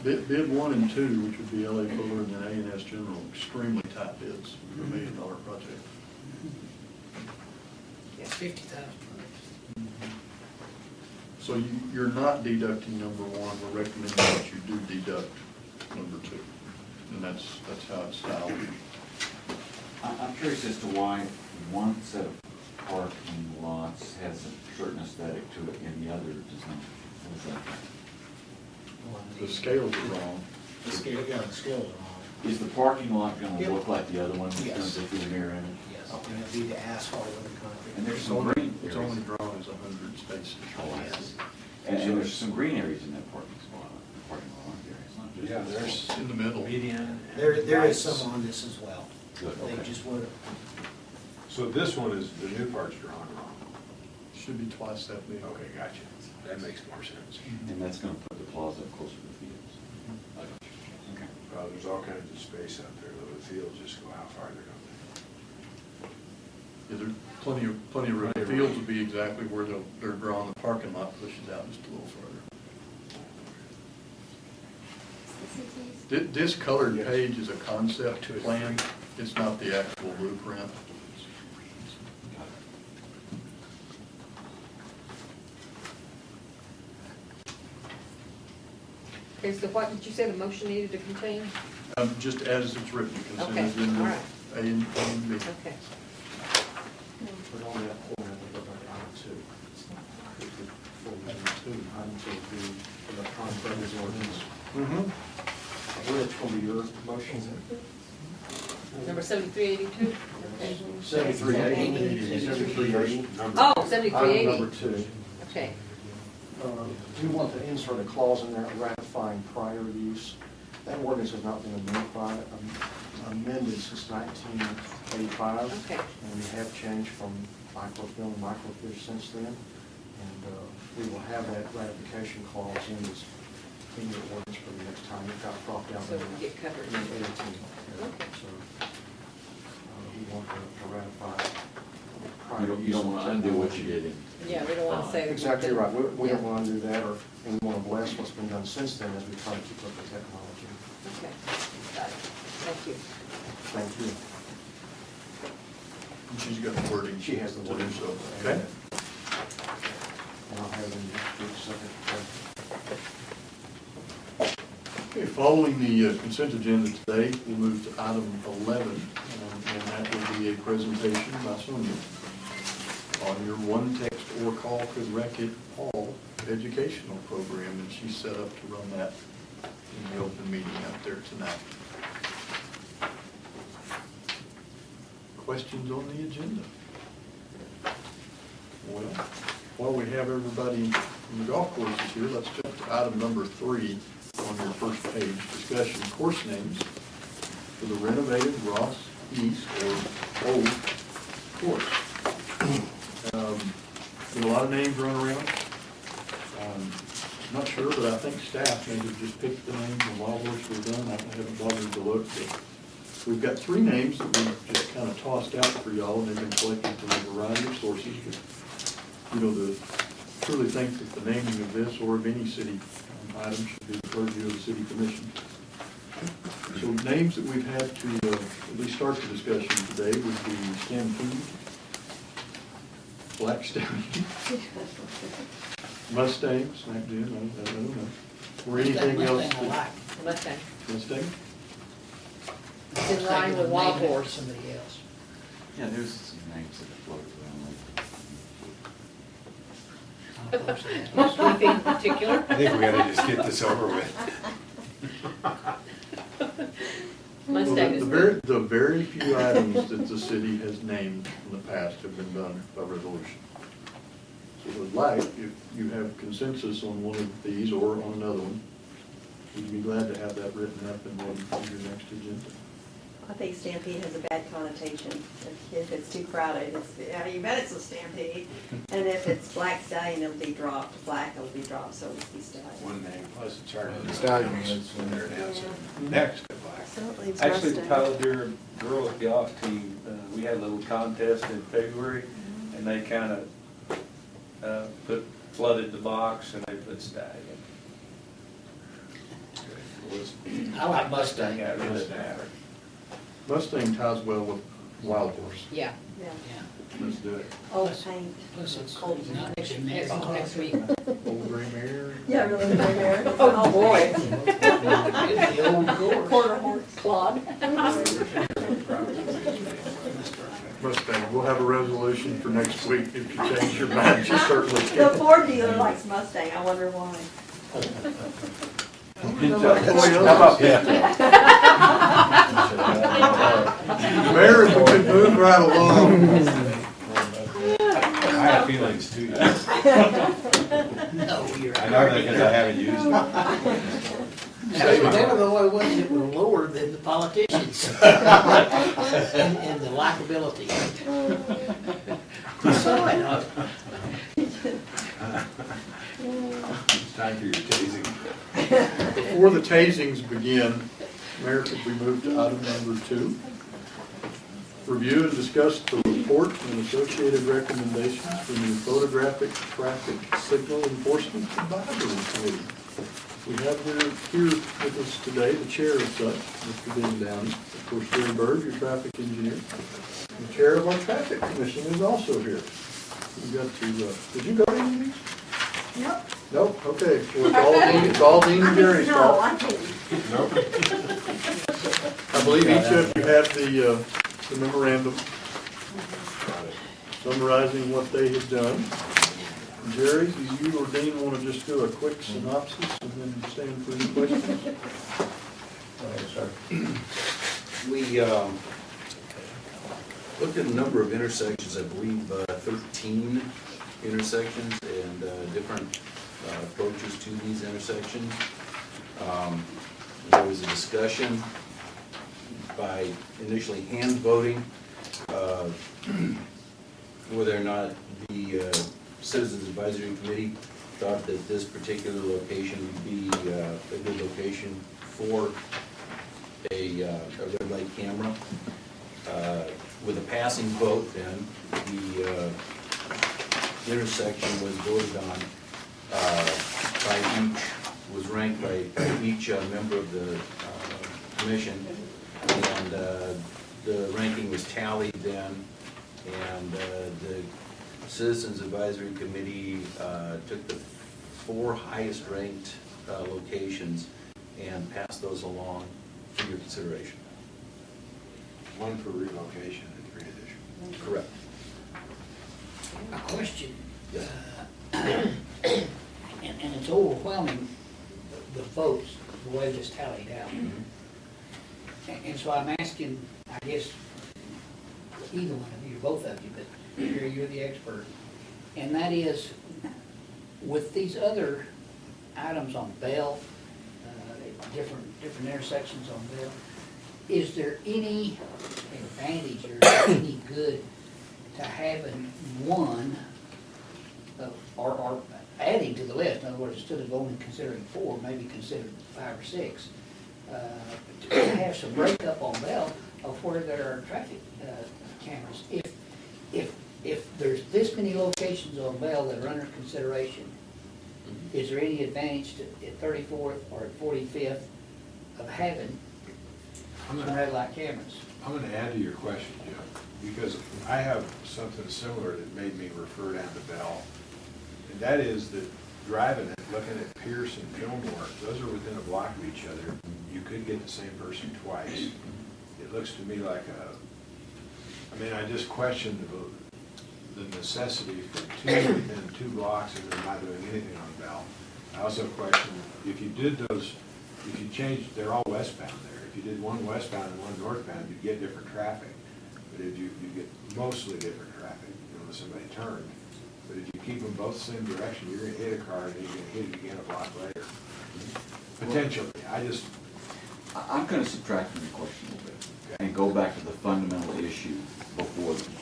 bid 1 and 2, which would be LA Fuller and then A&S General, extremely tight bids for a $1 million project. Yeah, 50,000. So you're not deducting number 1, we're recommending that you do deduct number 2. And that's how it's styled. I'm curious as to why one set of parking lots has a certain aesthetic to it and the other does not. What is that? The scales are wrong. The scales are wrong. Is the parking lot going to Yep. look like the other one? It's Yes. going to take you the mirror image? Yes, Okay. and it'd be the asphalt with the concrete. And there's It's some only, green it's areas. only drawn as 100 spaces. Oh, I Yes. see. And there's some green areas in that parking lot, It's not just. Yeah, there's In the middle. median. There is lights. some on this as well. Good, They okay. just would, So this one is, the new part's drawn wrong. Should be twice that big. Okay, gotcha. That makes more sense. And that's going to put the plaza closer to the fields. I got you. Okay. There's all kinds of space out there, though. The fields just go how far they're going. Yeah, there's plenty of room. The fields will be exactly where they're drawing. The parking lot pushes out just a little further. This colored page is a concept plan. It's not the actual blueprint. Okay, so what did you say the motion needed to contain? Just as it's written, consent Okay, agenda all right. A and B. Okay. but on that form, we go back on to. On to the contract ordinance. Which will be your motion? Number 7382? Okay. 7380. 7380. Oh, Item 7380. number 2. Okay. We want to insert a clause in there ratifying prior use. That ordinance has not been amended since 1985. Okay. And we have changed from microfilm and microfiche since then. And we will have that ratification clause in your ordinance for the next time. It got dropped out So in we can get covered. 18. Okay. So we want to ratify prior use. You don't want to undo what you did in. Yeah, we don't want to say. that Exactly we've right. been- We don't yeah. want to do that, and we want to bless what's been done since then as we try to keep up with technology. Okay, got it. Thank you. Thank you. She's got the wording. She has the to do wording. so. Okay. And I'll have them do a second. Okay, following the consent agenda today, we'll move to item 11, and that will be a presentation by Sonia on your One Text or Call Could Wreck It All educational program, and she's set up to run that in the open meeting out there tonight. Questions on the agenda? Well, while we have everybody from the golf courses here, let's jump to item number 3 on your first page, discussion course names for the renovated Ross East or Old course. Been a lot of names run around. Not sure, but I think staff maybe just picked the names and while works were done. I haven't bothered to look, but we've got 3 names that we've just kind of tossed out for y'all, and they've been collected from a variety of sources. But, you know, truly think that the naming of this or of any city item should be the purview of the city commission. So names that we've had to at least start the discussion today would be Stampede, Black Stallion, Mustang, Snack Jim, I don't know. Or anything else? Mustang I like. Mustang. Mustang? It's in line with Wild Horse. Somebody else. Yeah, there's some names that have floated around. Of course, Anything in particular? I think we gotta just get this over with. Mustang is good. The very few items that the city has named in the past have been done by resolution. So would like, if you have consensus on one of these or on another one, we'd be glad to have that written up and ready for your next agenda. I think Stampede has a bad connotation. If it's too crowded, you bet it's a Stampede. And if it's Black Stallion, it'll be dropped. Black will be dropped, so it'll be Stallion. One name, plus it's hard to Stallions. when they're announcing next to Black. So it leaves Actually, the Mustang. Palo Duro girls golf team, we had a little contest in February, and they kind of flooded the box, and they put Stallion. I like Mustang. That really matter. Mustang ties well with Wild Horse. Yeah. Yeah. Yeah. Let's do it. Old paint. Plus it's Old, not next, generic. next week. Old Gray Mare. Yeah, really, right there. Oh, boy. The old course. Quarter horse. Claude. Mustang, we'll have a resolution for next week. If you change your mind, you certainly The can. Ford dealer likes Mustang. I wonder why. Mayor, if we could move right along. I have feelings too. No, you're. I know that because I haven't used it. They were the only ones that were lower than the politicians. And the likability. So, I know. It's time for your tasing. Before the tasings begin, Mayor, could we move to item number 2? Review and discuss the report and associated recommendations from the Photographic Traffic Signal Enforcement Advisory Committee. We have here with us today the chair of such, Mr. Ben Downey, of course, Jerry Bird, your traffic engineer. The chair of our traffic commission is also here. We got to, did you go to any of these? Nope. Nope, okay, well, it's all Dean and Jerry's No, fault. I didn't. I believe each of you have the memorandum summarizing what they have done. Jerry, do you or Dean want to just do a quick synopsis and then stand for any questions? Go ahead, sir. We looked at a number of intersections, I believe 13 intersections and different approaches to these intersections. There was a discussion by initially hand voting whether or not the Citizens Advisory Committee thought that this particular location would be a good location for a red light camera. With a passing vote then, the intersection was voted on was ranked by each member of the commission, and the ranking was tallied then, and the Citizens Advisory Committee took the 4 highest ranked locations and passed those along for your consideration. 1 for relocation and 3 additional. Correct. A question, Yes. and it's overwhelming, the votes, the way this tallied out. And so I'm asking, I guess, either one of you, both of you, but here you're the expert. And that is, with these other items on Bell, different intersections on Bell, is there any advantage or any good to having one or adding to the list? In other words, instead of only considering 4, maybe consider 5 or 6, to have some breakup on Bell of where there are traffic cameras. If there's this many locations on Bell that are under consideration, is there any advantage to at 34th or at 45th of having some red light cameras? I'm going to add to your question, Jim, because I have something similar that made me refer down to Bell. And that is that driving it, looking at Pierce and Fillmore, those are within a block of each other. You could get the same person twice. It looks to me like I just question the necessity for 2 within 2 blocks and they're not doing anything on Bell. I also question if you did those, if you changed, they're all westbound there. If you did one westbound and one northbound, you'd get different traffic. But if you get mostly different traffic, unless somebody turned. But if you keep them both the same direction, you're going to hit a car and you're going to hit it again a block later. Potentially. I'm going to subtract from your question a little bit and go back to the fundamental issue before them.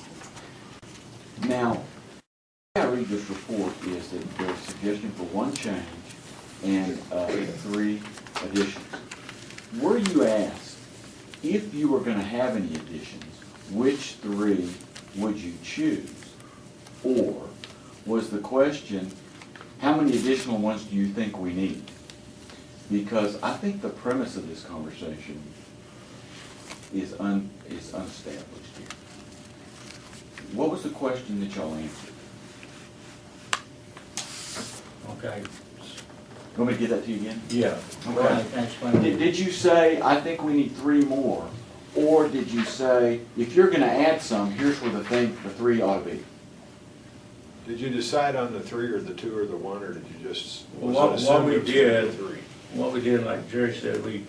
Now, I read this report is that there's a suggestion for 1 change and 3 additions. Were you asked if you were going to have any additions, which 3 would you choose? Or was the question, how many additional ones do you think we need? Because I think the premise of this conversation is unestablished here. What was the question that y'all answered? Okay. You want me to get that to you again? Yeah. Okay. Did you say, I think we need 3 more? Or did you say, if you're going to add some, here's where the 3 ought to be? Did you decide on the 3 or the 2 or the 1, or did you just? What we did, like Jerry said, we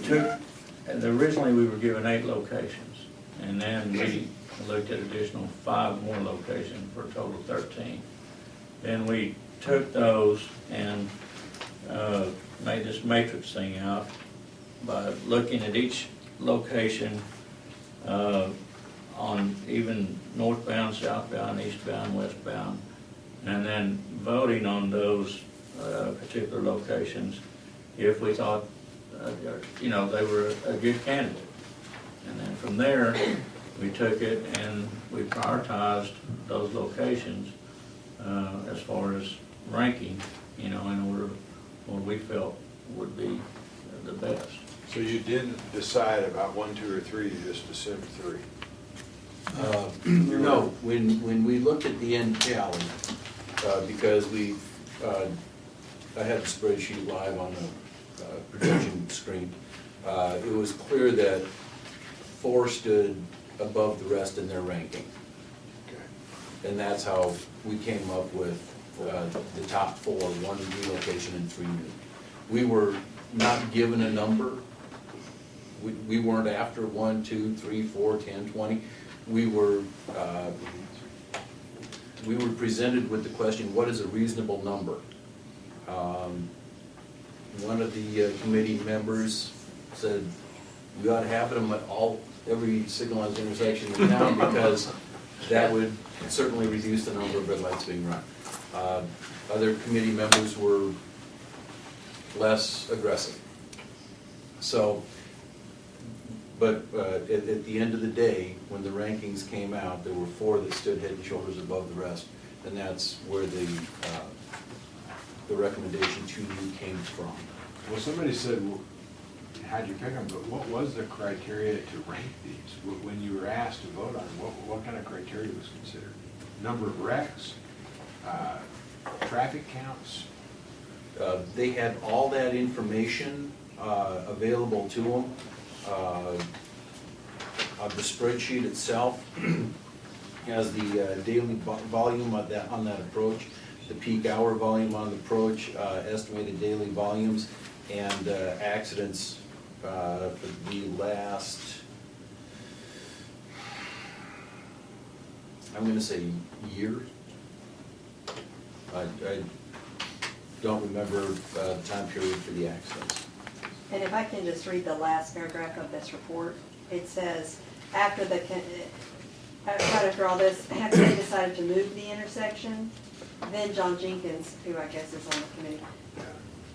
took, originally we were given 8 locations, and then we looked at additional 5 more locations for a total of 13. Then we took those and made this matrix thing out by looking at each location on even northbound, southbound, eastbound, westbound, and then voting on those particular locations if we thought, they were a good candidate. And then from there, we took it and we prioritized those locations as far as ranking, in order of what we felt would be the best. So you didn't decide about 1, 2, or 3, you just assumed 3? No, when we looked at the end tally, because I had the spreadsheet live on the projection screen, it was clear that 4 stood above the rest in their ranking. Okay. And that's how we came up with the top 4, 1 relocation and 3 new. We were not given a number We weren't after 1, 2, 3, 4, 10, 20. We were presented with the question, what is a reasonable number? One of the committee members said, we ought to have them at every signalized intersection in town because that would certainly reduce the number of red lights being run. Other committee members were less aggressive. So, but at the end of the day, when the rankings came out, there were 4 that stood head and shoulders above the rest, and that's where the recommendation to you came from. Well, somebody said, well, how'd you pick them, but what was the criteria to rank these? When you were asked to vote on them, what kind of criteria was considered? Number of wrecks, traffic counts? They had all that information available to them. The spreadsheet itself has the daily volume on that approach, the peak hour volume on the approach, estimated daily volumes, and accidents for the last, I'm going to say, year. I don't remember the time period for the accidents. And if I can just read the last paragraph of this report, it says, after all this, after they decided to move the intersection, then John Jenkins, who I guess is on the committee,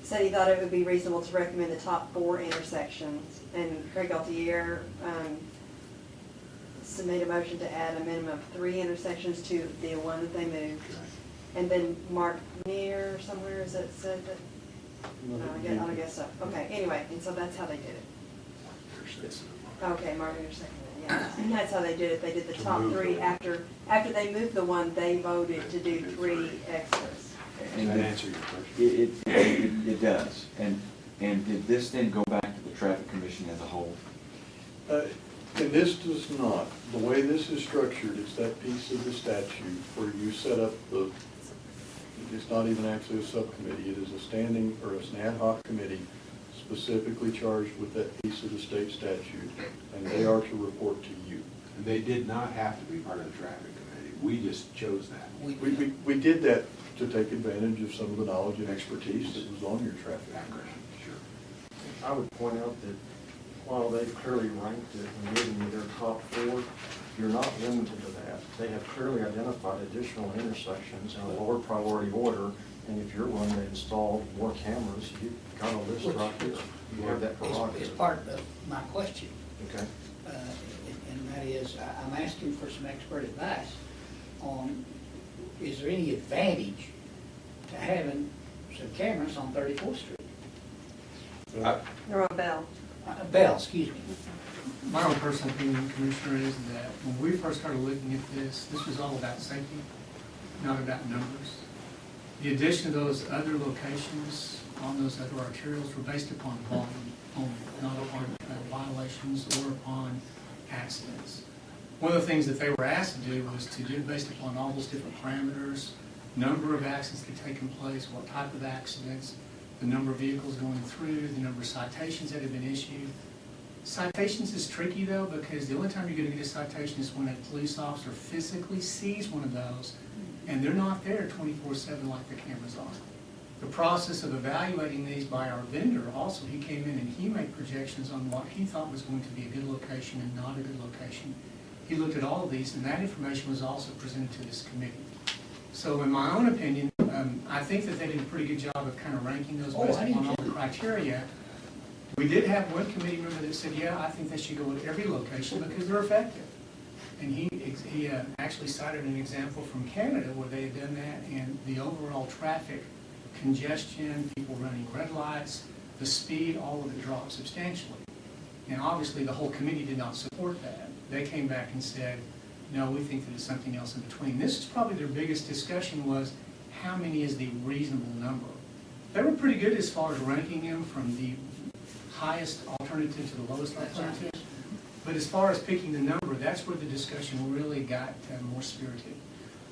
said he thought it would be reasonable to recommend the top 4 intersections. And Craig Altier made a motion to add a minimum of 3 intersections to the one that they moved. And then Mark Neer, somewhere, is it said that? I guess so. Okay, anyway, and so that's how they did it. Okay, Mark Neer seconded it, yeah. And that's how they did it. They did the top 3 after they moved the one, they voted to do 3 extras. Does that answer your question? It does. And did this then go back to the traffic commission as a whole? And this does not. The way this is structured, it's that piece of the statute where you set up it's not even actually a subcommittee. It is a standing or an ad hoc committee specifically charged with that piece of the state statute, and they are to report to you. And they did not have to be part of the traffic committee. We just chose that. We did that to take advantage of some of the knowledge and expertise that was on your traffic commission. Sure. I would point out that while they've clearly ranked it and given you their top 4, you're not limited to that. They have clearly identified additional intersections in a lower priority order, and if you're one that installed more cameras, you've got a list right here. You have that prerogative. It's part of my question. Okay. And that is, I'm asking for some expert advice on, is there any advantage to having some cameras on 34th Street? Or on Bell. Bell, excuse me. My own personal opinion, Commissioner, is that when we first started looking at this was all about safety, not about numbers. The addition of those other locations on those other arterials were based upon volume only, not upon violations or upon accidents. One of the things that they were asked to do was to do based upon all those different parameters, number of accidents that had taken place, what type of accidents, the number of vehicles going through, the number of citations that have been issued. Citations is tricky though, because the only time you're going to get a citation is when a police officer physically sees one of those, and they're not there 24/7 like the cameras are. The process of evaluating these by our vendor also, he came in and he made projections on what he thought was going to be a good location and not a good location. He looked at all of these, and that information was also presented to this committee. So in my own opinion, I think that they did a pretty good job of kind of ranking those based upon all the criteria. We did have one committee member that said, yeah, I think they should go with every location because they're effective. And he actually cited an example from Canada where they had done that, and the overall traffic congestion, people running red lights, the speed, all of it dropped substantially. Now, obviously, the whole committee did not support that. They came back and said, no, we think that it's something else in between. This is probably their biggest discussion was, how many is the reasonable number? They were pretty good as far as ranking them from the highest alternative to the lowest alternative. But as far as picking the number, that's where the discussion really got more spirited.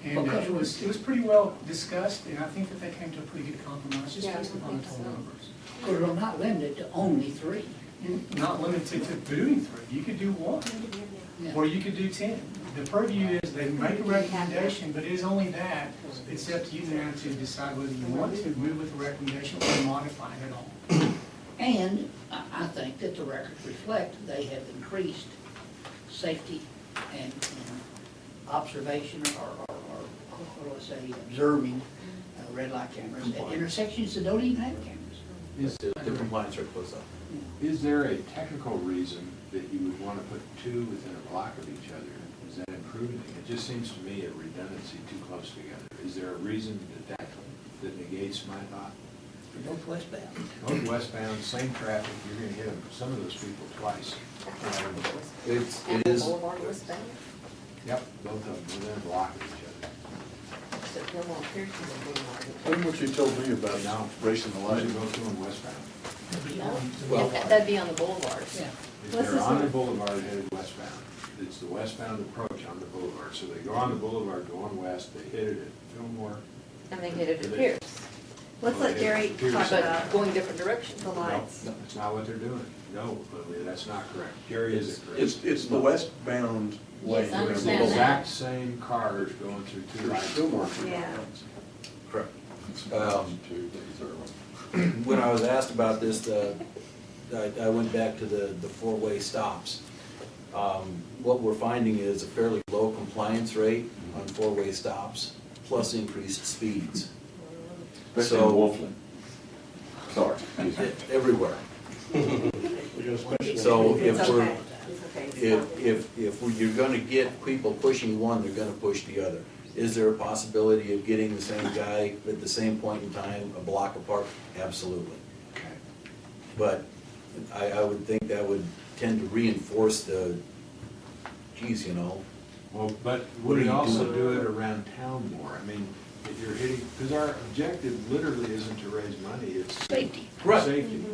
And it was pretty well discussed, and I think that they came to a pretty good compromise just based upon the total numbers. Because we're not limited to only 3. You're not limited to doing 3, you could do 1, or you could do 10. The purview is they make a recommendation, but it is only that. It's up to you now to decide whether you want to move with the recommendation or modify it at all. And I think that the records reflect they have increased safety and observation or what do I say, observing red light cameras at intersections that don't even have cameras. The compliance are close up. Is there a technical reason that you would want to put 2 within a block of each other? Is that improving? It just seems to me a redundancy too close together. Is there a reason that negates my thought? They're both westbound. Both westbound, same traffic, you're gonna hit them, some of those people twice. It is. Boulevard westbound? Yep, both of them within a block of each other. So Fillmore Pierce is a boulevard. Tell me what you told me about No. racing the light. They're both going westbound. Well, That'd be on the boulevard. Yeah. If What's they're this on one? the boulevard headed westbound, it's the westbound approach on the boulevard. So they go on the boulevard, going west, they hit it at Fillmore. And they hit it at Pierce. Let's let Gary talk But about going different directions. the lights. No, that's not what they're doing. No, Lily, that's not correct. Gary, is it correct? It's the westbound lane. Yes, I The understand that. exact same cars going through 2 There's lights. still more. Yeah. correct. Two, When I was asked about this, I went back to the 4-way stops. What we're finding is a fairly low compliance rate on 4-way stops, plus increased speeds. Especially in Wolfland. Sorry. Everywhere. Especially. So if It's we're, okay. It's okay. if you're gonna get people pushing one, they're gonna push the other. Is there a possibility of getting the same guy at the same point in time, a block apart? Absolutely. Okay. But I would think that would tend to reinforce the, geez, you know. Well, but What would are it you also doing? do it around town more? I mean, if you're hitting, because our objective literally isn't to raise money, it's Safety. Right. safety.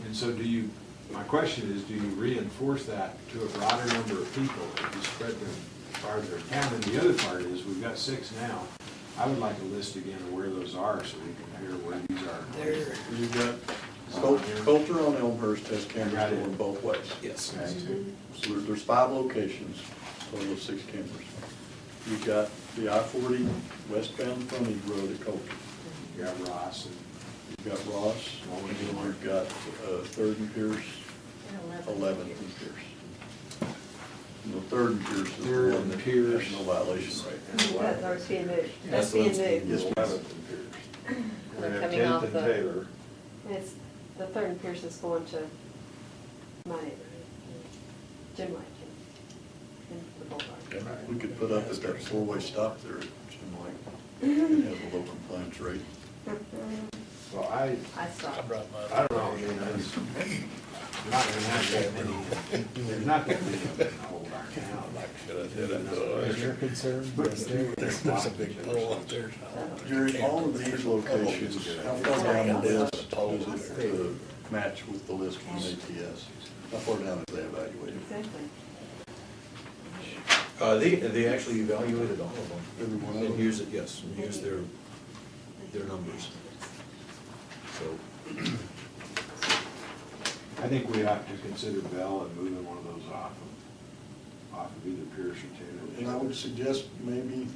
And so do you, my question is, do you reinforce that to a broader number of people if you spread them farther in town? And the other part is, we've got 6 now. I would like a list again of where those are so we can hear where these are. You've got Coulter on Elmhurst has cameras going both ways. Yes. Okay. So there's 5 locations, total of 6 cameras. You've got the I-40 westbound frontage road at Coulter. You got Ross and You've got Ross, and then you've got 3rd and Pierce, 11th and Pierce. And the 3rd and Pierce is the 3rd one and that Pierce. has no violation rate. That's being moved. That's That's being what's being moved. Yes, ma'am. 11th and Pierce. They're And coming 10th off and the- Taylor. It's, the 3rd and Pierce is going to my neighborhood, Jim White, in the boulevard. And we could put up at that 4-way stop there, Jim White, and have a low compliance rate. Well, I stopped. don't know, I mean, it's not gonna have that many, there's not that many of them in the whole darn town. Is your concern? There's a big pole up there. Jerry, all of these locations, how far down the list does it match with the list from ATS? How far down have they evaluated? Exactly. They actually evaluated all of them. Every one of And them? here's it, yes, and here's their numbers. So, I think we have to consider Bell and moving one of those off of either Pierce or Taylor. And I would suggest maybe,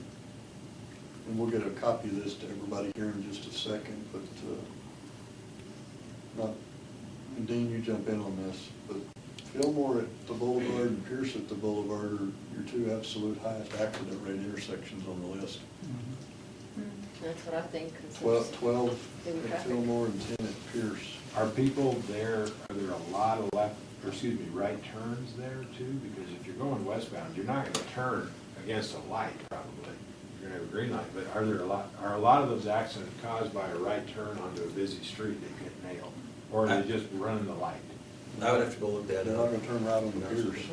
and we'll get a copy of this to everybody here in just a second, but not, and Dean, you jump in on this, but Fillmore at the Boulevard and Pierce at the Boulevard are your 2 absolute highest accident rate intersections on the list. That's what I think. 12 In at traffic. Fillmore and 10 at Pierce. Are people there, are there a lot of right turns there too? Because if you're going westbound, you're not gonna turn against a light probably. You're gonna have a green light, but are a lot of those accidents caused by a right turn onto a busy street that get nailed? Or are they just running the light? I would have to go look that They're not up. gonna turn right on the Pierce.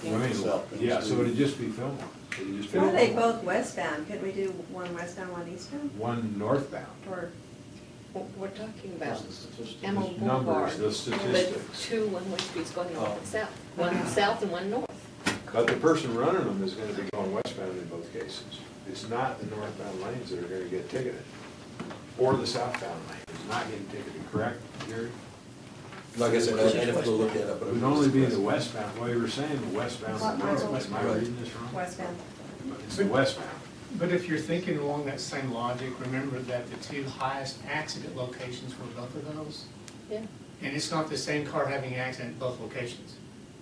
No. I mean, South. yeah, so it'd just be Fillmore. It'd just be Why are they both westbound? Couldn't we do one westbound, one eastbound? one northbound. Or, We're talking about Statistics. Emerald Numbers, Boulevard. the But statistics. 2 one-way streets going north and south. One south and one north. But the person running them is gonna be going westbound in both cases. It's not the northbound lanes that are gonna get ticketed. Or the southbound lane is not getting ticketed, correct, Gary? Like I said, I'd have to go look that up. But It would only be the westbound, well, you were saying the westbound. What, Michael? Am I reading this wrong? Westbound. It's the westbound. But if you're thinking along that same logic, remember that the two highest accident locations were both of those. Yeah. And it's not the same car having an accident at both locations.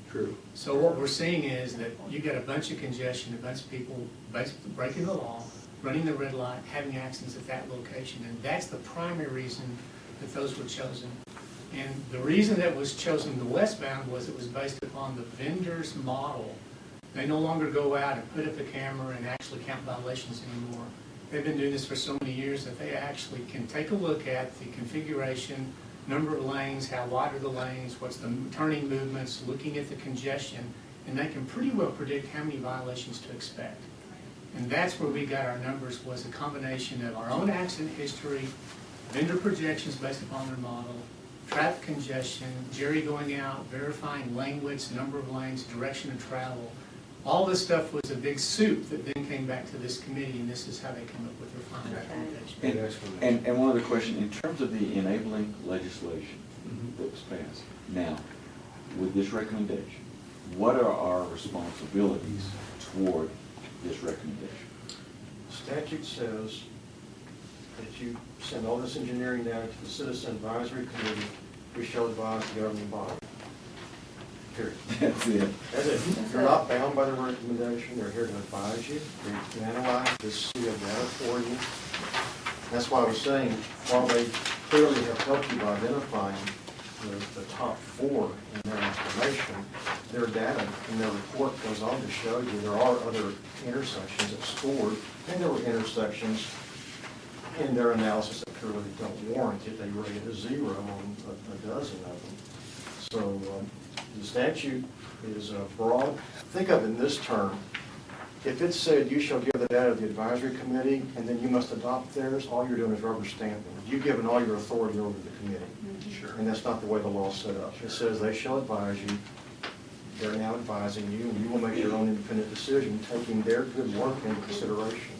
True. So what we're seeing is that you got a bunch of congestion, a bunch of people basically breaking the law, running the red light, having accidents at that location. And that's the primary reason that those were chosen. And the reason that was chosen the westbound was it was based upon the vendor's model. They no longer go out and put up a camera and actually count violations anymore. They've been doing this for so many years that they actually can take a look at the configuration, number of lanes, how wide are the lanes, what's the turning movements, looking at the congestion, and they can pretty well predict how many violations to expect. And that's where we got our numbers, was a combination of our own accident history, vendor projections based upon their model, traffic congestion, Jerry going out, verifying lane widths, number of lanes, direction of travel. All this stuff was a big soup that then came back to this committee, and this is how they came up with their final recommendation. And one other question, in terms of the enabling legislation that was passed, now, with this recommendation, what are our responsibilities toward this recommendation? Statute says that you send all this engineering data to the Citizen Advisory Committee, who shall advise the governing body. Period. That's it. That's it. You're not bound by the recommendation. They're here to advise you. They analyze this sea of data for you. That's why I was saying, while they clearly have helped you by identifying the top four in their information, their data and their report goes on to show you there are other intersections that scored, and there were intersections in their analysis that clearly don't warrant it. They rated a 0 on a dozen of them. So the statute is broad. Think of it in this term. If it said you shall give the data to the advisory committee and then you must adopt theirs, all you're doing is rubber stamping. You've given all your authority over to the committee. Sure. And that's not the way the law's set up. It says they shall advise you. They're now advising you, and you will make your own independent decision, taking their good work into consideration.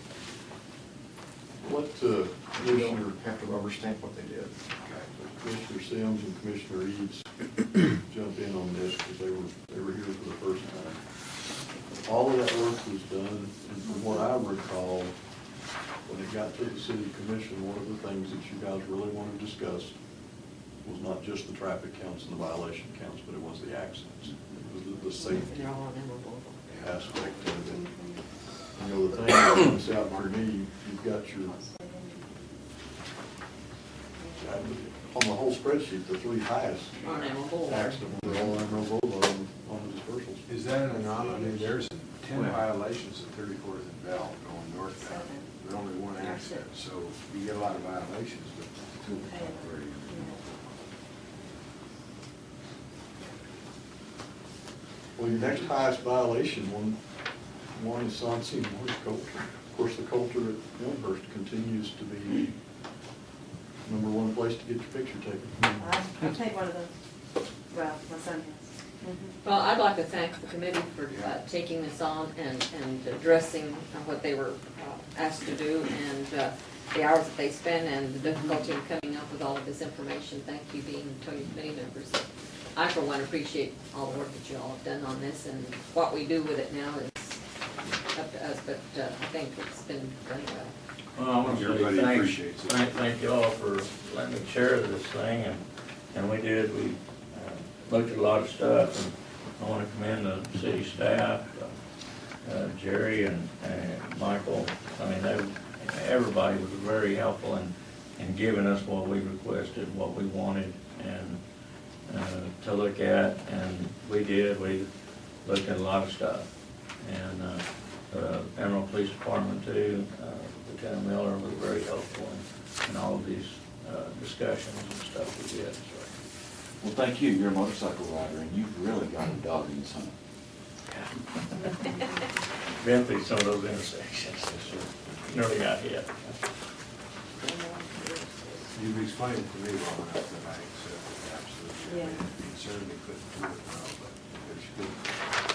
Commissioner, You don't have to rubber stamp what they did. Commissioner Sims and Commissioner Eads jump in on this because they were here for the first time. All of that work was done, and from what I recall, when it got to the city commission, one of the things that you guys really wanted to discuss was not just the traffic counts and the violation counts, but it was the accidents. It was the safety aspect of it. You know, the thing that comes out for me, you've got your, on the whole spreadsheet, the three highest On Amarillo. accidents were all Amarillo on the dispersals. Is that an anomaly? I mean, there's 10 violations at 34th and Bell going northbound, but only one accident, so you get a lot of violations, but two of the top three. Well, your next highest violation, one is Sansi and one is Coulter. Of course, the Coulter at Elmhurst continues to be #1 place to get your picture taken. I'll take one of those. Well, my son has. Well, I'd like to thank the committee for taking this on and addressing what they were asked to do, and the hours that they spend and the difficulty in coming up with all of this information. Thank you, being Tony Committee members. I, for one, appreciate all the work that you all have done on this, and what we do with it now is up to us, but I think it's been done well. Well, I want to Everybody say appreciates it. thank you all for letting me share this thing, and we looked at a lot of stuff, and I want to commend the city staff, Jerry and Michael. I mean, everybody was very helpful in giving us what we requested, what we wanted, and to look at, and we looked at a lot of stuff. And the Amarillo Police Department too, Lieutenant Miller was very helpful in all of these discussions and stuff we did. So. Well, thank you. You're a motorcycle rider, and you've really got a dog in this hunt. Been through some of those intersections. Nearly got hit. You've explained it to me well enough that I accept it, absolutely. Yeah. It certainly couldn't do it now, but there's good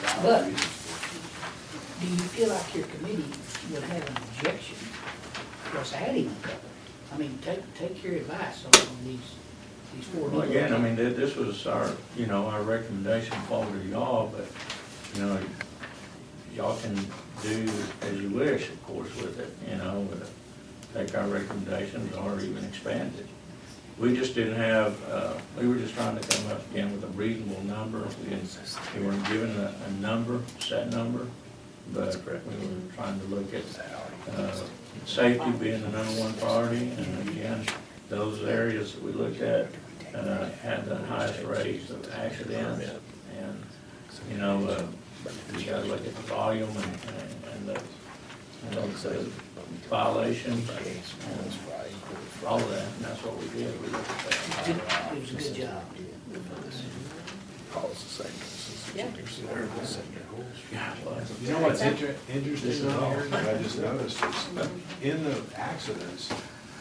But- valid reasons for Do you feel like your committee would have an objection to us adding a couple? I mean, take your advice on these these four. Well, again, I mean, this was our, you know, our recommendation forward to y'all, but, you know, y'all can do as you wish, of course, with it, you know, take our recommendations or even expand it. We just didn't have, we were just trying to come up again with a reasonable number. We weren't given a number, set number, but we were trying to look at safety being the #1 priority. And again, those areas that we looked at had the highest rates of accidents. And, you know, you gotta look at the volume and the, you know, the violations and all of that, and that's what we did. We looked at that. It was a good job. Yeah, it was. You know what's interesting on here that I just noticed is, in the accidents,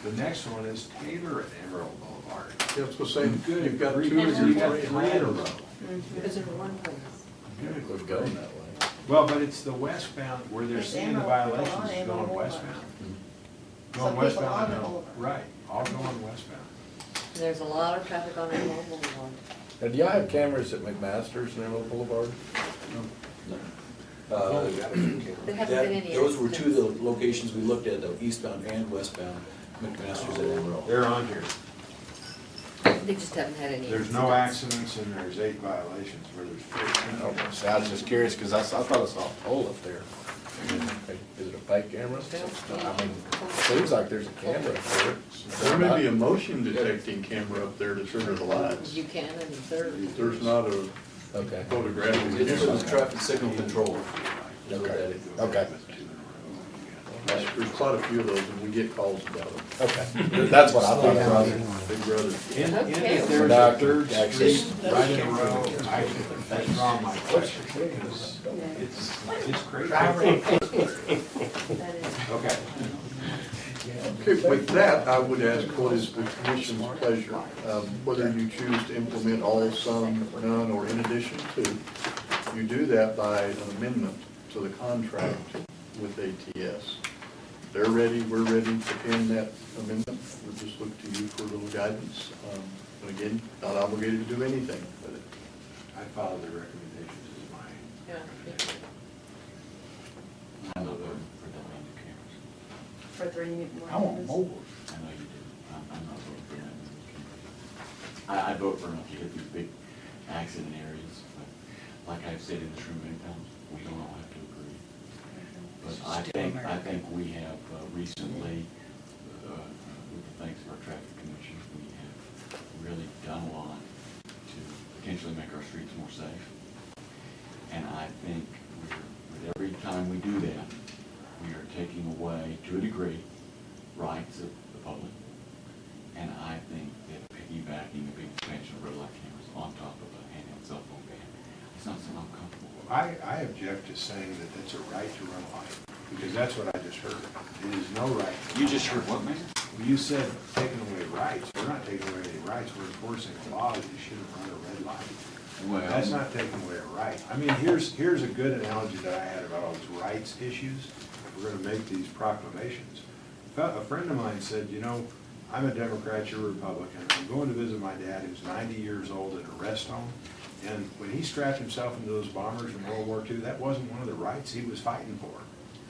the next one is Taylor at Amarillo Boulevard. Yeah, it's the same, Good you've got grief, two of you your got three in a row. Because of one place. Good. We're going that way. Well, but it's the westbound, where they're There's seeing the Amarillo people violations on is going Amarillo westbound. Some Going people westbound, on the no, boulevard. right, all going westbound. There's a lot of traffic on Amarillo Boulevard. Now, do y'all have cameras at McMaster's and Emerald Boulevard? There haven't been any Those were two of accidents. the locations we looked at, though, eastbound and westbound, McMaster's at Amarillo. They're on here. They just haven't had any. There's no accidents and there's 8 violations where there's 15. Okay, so I was just curious, because I thought I saw a pole up there. Is it a fake camera? I mean, seems like there's a camera up there. there may be a motion detecting camera up there to trigger the lights. You can and observe. If there's not a Okay. photographic It's for the camera, traffic signal control. Is what that is. Okay. there's quite a few of those, and we get calls about them. Okay. That's what I thought. Big brother. And Okay. if there's a third street right in a row, that's wrong, my question, because it's crazy. Okay. Okay, with that, I would ask what is the commission's pleasure, whether you choose to implement all, some, none, or in addition to. You do that by an amendment to the contract with ATS. They're ready, we're ready to pen that amendment. We'll just look to you for a little guidance. And again, not obligated to do anything, but I follow the recommendations as mine. Yeah. I'm not voting for that many cameras. For 3 more. I want cameras. more. I know you do. I'm not voting for that many cameras. I vote for not to hit these big accident areas, but like I've said in this room many times, we don't all have to agree. But I think we have recently, with the thanks of our traffic commission, we have really done a lot to potentially make our streets more safe. And I think with every time we do that, we are taking away, to a degree, rights of the public. And I think that piggybacking a big expansion of red light cameras on top of a handheld cell phone ban, it's not something I'm comfortable with. I object to saying that it's a right to run a light, because that's what I just heard. It is no right. You just heard what, Mayor? Well, you said taking away rights. We're not taking away any rights. We're enforcing a law that you shouldn't run a red light. Well, That's not taking away a right. I mean, here's a good analogy that I had about all these rights issues. We're gonna make these proclamations. A friend of mine said, you know, I'm a Democrat, you're a Republican. I'm going to visit my dad, who's 90 years old, in a rest home. And when he strapped himself into those bombers in World War II, that wasn't one of the rights he was fighting for.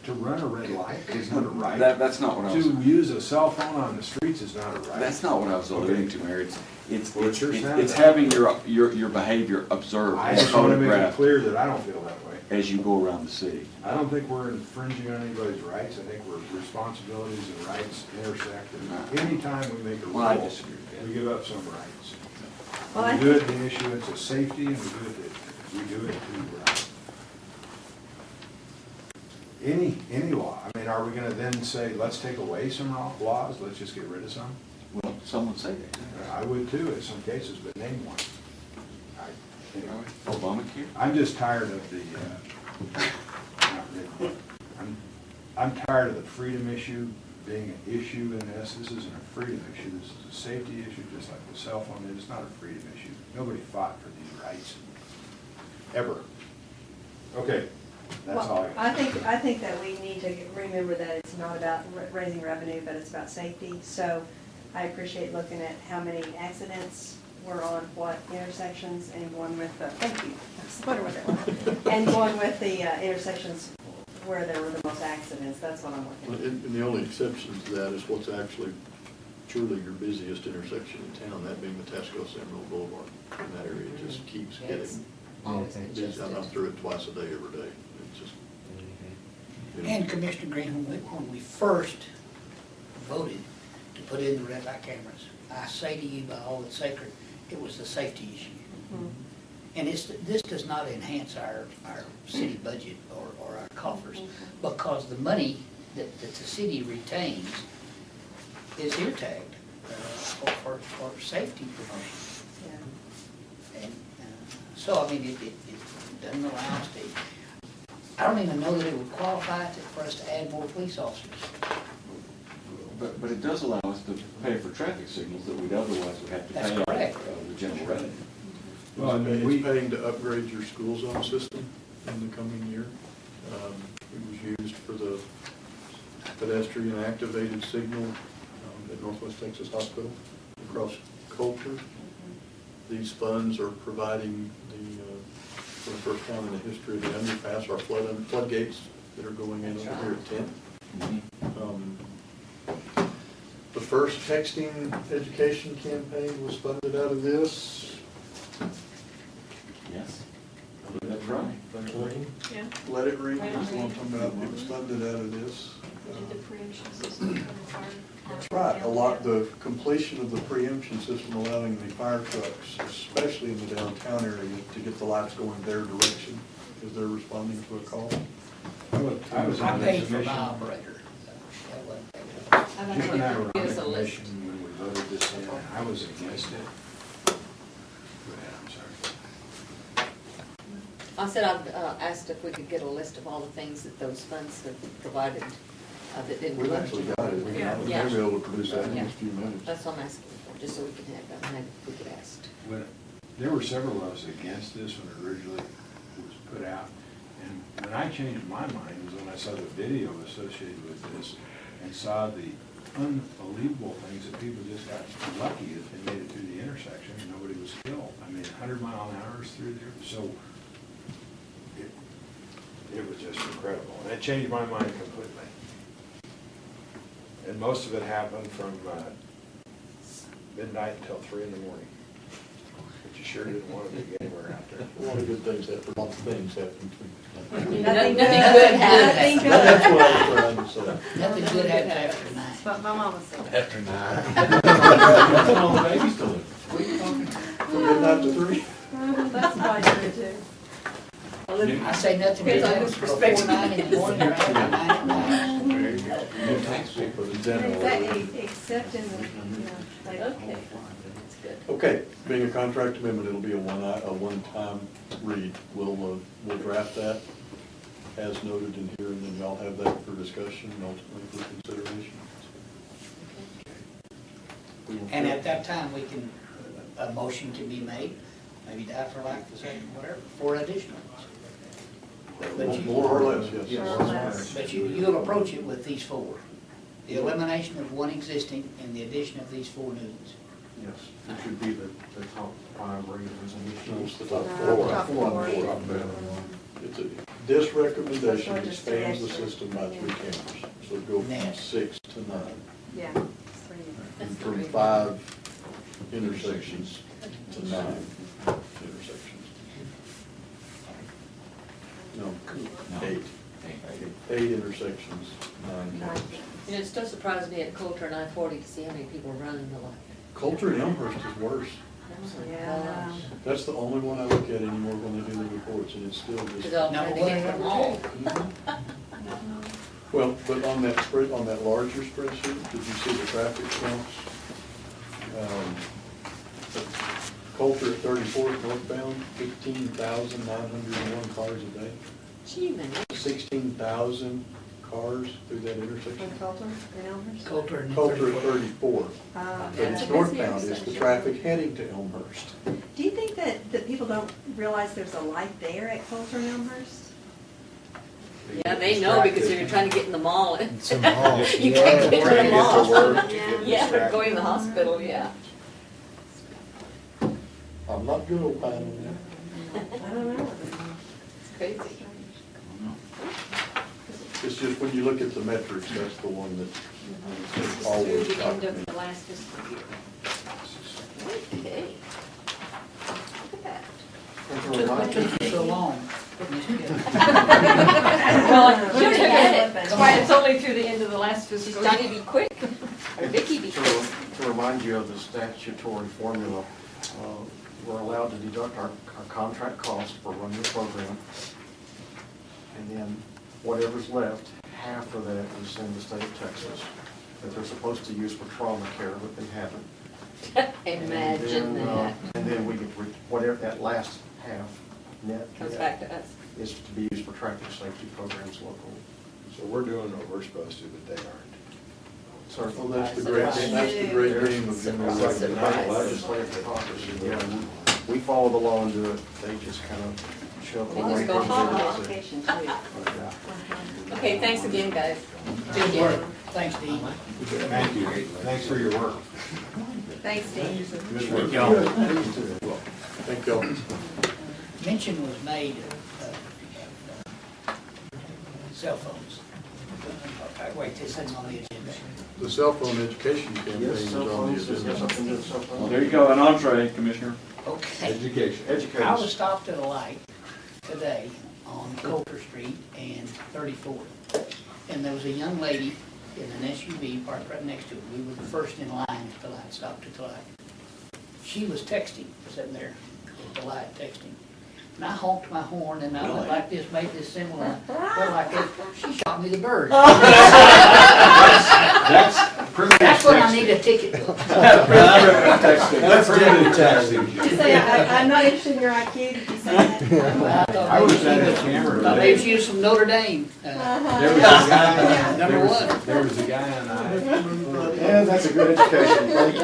To run a red light is not a right. That's not what I was. To use a cell phone on the streets is not a right. That's not what I was alluding to, Mayor. Well, it sure sounded It's that having your behavior observed I and just want to make it photographed clear that I don't feel that way. as you go around the city. I don't think we're infringing on anybody's rights. I think we're responsibilities and rights intersect. And anytime we make a Well, I rule, disagree with that. we give up some rights. Well, I We do it in the issuance of safety, and we do it to any law. I mean, are we going to then say, let's take away some laws, let's just get rid of some? Well, some would say that. I would too in some cases, but name one. Anyway. Obamacare? I'm just tired of the, not really. I'm tired of the freedom issue being an issue in this. This isn't a freedom issue, this is a safety issue, just like the cell phone is. It's not a freedom issue. Nobody fought for these rights, ever. Okay, that's all I got. I think that we need to remember that it's not about raising revenue, but it's about safety. So I appreciate looking at how many accidents were on what intersections and going with the, thank you, I was wondering what that was. And going with the intersections where there were the most accidents, that's what I'm looking at. And the only exception to that is what's actually truly your busiest intersection in town, that being the Tascosa Emerald Boulevard. And that area just keeps getting Always busy. I'm through it twice a day, every day. It's just, you know. And Commissioner Green, when we first voted to put in the red light cameras, I say to you by all that's sacred, it was the safety issue. Mhm. And this does not enhance our city budget or our coffers, because the money that the city retains is ear tagged for safety promotion. Yeah. And so, I mean, it doesn't allow us to, I don't even know that it would qualify for us to add more police officers. But it does allow us to pay for traffic signals that we'd otherwise would have to That's pay out correct. of the general revenue. Well, I mean, it's paying to upgrade your school zone system in the coming year. It was used for the pedestrian activated signal at Northwest Texas Hospital across Coulter. These funds are providing for the first time in the history of the underpass, our floodgates that are going in over here at 10th. The first texting education campaign was funded out of this. Yes. That's right. Yeah. Let It Ring is the one I'm talking about. It was funded out of this. Did the preemption system for the fire? That's right. The completion of the preemption system allowing the fire trucks, especially in the downtown area, to get the lights going their direction as they're responding to a call. I was I on the paid for my commission. operator. Jim and I were on the commission when we voted this in, and I was against it. Go ahead, I'm sorry. I said I've asked if we could get a list of all the things that those funds have provided that didn't. We've actually got it. We Yeah. may be able to produce that in Yeah. a few minutes. That's what I'm asking for, just so we can have that, and we could ask. There were several of us against this when it originally was put out. And when I changed my mind was when I saw the video associated with this and saw the unbelievable things that people just got lucky that they made it through the intersection and nobody was killed. I mean, 100-mile-an-hour through there. So it was just incredible. And it changed my mind completely. And most of it happened from midnight until 3 in the morning. But you sure didn't want to be anywhere out there. A lot of good things happen. Lots of things happen. Nothing good happened. Nothing good. That's what I was trying to say. Nothing good happens after 9. That's what my mama said. After 9. That's when all the babies deliver. From midnight to 3. That's probably true too. I say nothing good happens before 9 in the morning or after 9 at night. Very good. New tax paper in general. Exactly, except in the, like, Okay, that's good. Okay, being a contract amendment, it'll be a one-time read. We'll draft that as noted in here, and then y'all have that for discussion and ultimately for consideration. And at that time, we can, a motion can be made, maybe die for lack of saying, whatever, for additional ones. But you- More or less, yes. More or less. But you'll approach it with these 4. The elimination of one existing and the addition of these 4 new ones. Yes, it should be the top 5 reasons and No, it's issues. the top No, 4. top four. This recommendation That's what just expands the extra. system by 3 cameras. So go from Net. 6 to 9. yeah. It's 3. And from 5 intersections to 9 intersections. No, 8. 8 intersections, 9 cameras. You know, it still surprised me at Coulter and I-40 to see how many people are running the light. Coulter and Elmhurst is worse. Oh my Yeah. gosh. That's the only one I look at anymore when they do the reports, and it's still Because just. I'm trying to get them all. Well, but on that spread, on that larger spreadsheet, did you see the traffic counts? Coulter at 34th northbound, 15,901 cars a day. Gee, man. 16,000 cars through that intersection. From Coulter and Elmhurst? Coulter and Coulter at 34. 34. But it's northbound, it's the traffic heading to Elmhurst. Do you think that people don't realize there's a light there at Coulter and Elmhurst? Yeah, they know because you're trying to get in the mall. You It's a can't mall. get to the Trying to get mall. to work. Yeah, they're going to the hospital, yeah. I'm not good opining that. I don't know. It's crazy. It's just when you look at the metrics, that's the one that This is always through the shocked end me. of the last fiscal year. Okay. Look at that. And to remind you, So long. Well, you took it. That's why it's only through the end of the last fiscal year. Johnny be quick, or Vicky be quick. to remind you of the statutory formula, we're allowed to deduct our contract costs for running the program. And then whatever's left, half of that is in the state of Texas, that they're supposed to use for trauma care, but they haven't. Imagine that. And then we get, whatever that last half net. Comes back to us. Is to be used for traffic safety programs locally. So we're doing what we're supposed to, but they aren't. Sorry. Well, that's the great game of general It's like the Surprise. legislative hypocrisy. Yeah, we follow the law and do it, they just kind of shove They it away just go from hog it. Application too. Yeah. Okay, thanks again, guys. Good work. Thanks, Dean. Thank you. Thanks for your work. Thanks, Steve. Good work. Thank y'all. Mention was made of cell phones. Wait, this isn't on the agenda. The cell phone education campaign Yes, is cell on the phones, yes, agenda. something to cell phones. There you go, an entree, Commissioner. Okay. Education. I was stopped at a light today on Coulter Street and 34th. And there was a young lady in an SUV parked right next to it. We were the first in line at the light, stopped at the light. She was texting, sitting there at the light texting. And I honked my horn and I went like this, made this symbol, and I went like this. She shot me the bird. That's what I need a ticket for. Let's get it texting. Did you say, I'm not interested in your IQ, did you say that? I was at a camera Thought today. maybe she was from Notre Dame. There was a guy, Number there was, one. there was a guy and I. Yeah, that's a good education, thank you.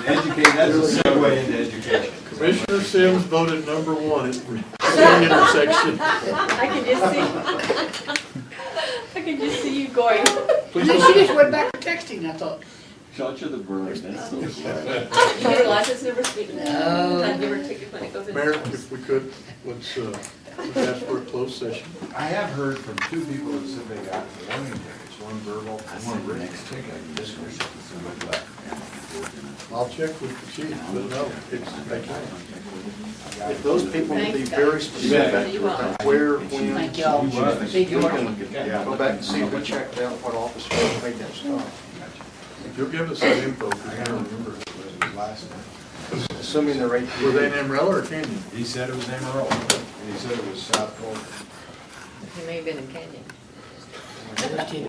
Educate, that's a segue into education. Commissioner Sims voted number one at the intersection. I can just see you going. And then she just went back to texting, I thought. Shot you the bird, that's so sad. You get a license number, speaking of, No. I give her a ticket when it goes in. Mayor, if we could, let's ask for a closed session. I have heard from two people that said they got warning tickets, one verbal and one written. I'll check with the chief, but no, If those people would be Thanks, very guys. specific, You're welcome. where, when. Thank y'all. See you. Yeah, go back and see if we checked out what officer made that stop. if you'll give us that info, I gotta remember if it was last night. Assuming they're 18. were they in Amarillo or Canyon? He said it was Amarillo, and he said it was South Florida. He may have been in Canyon. Let's get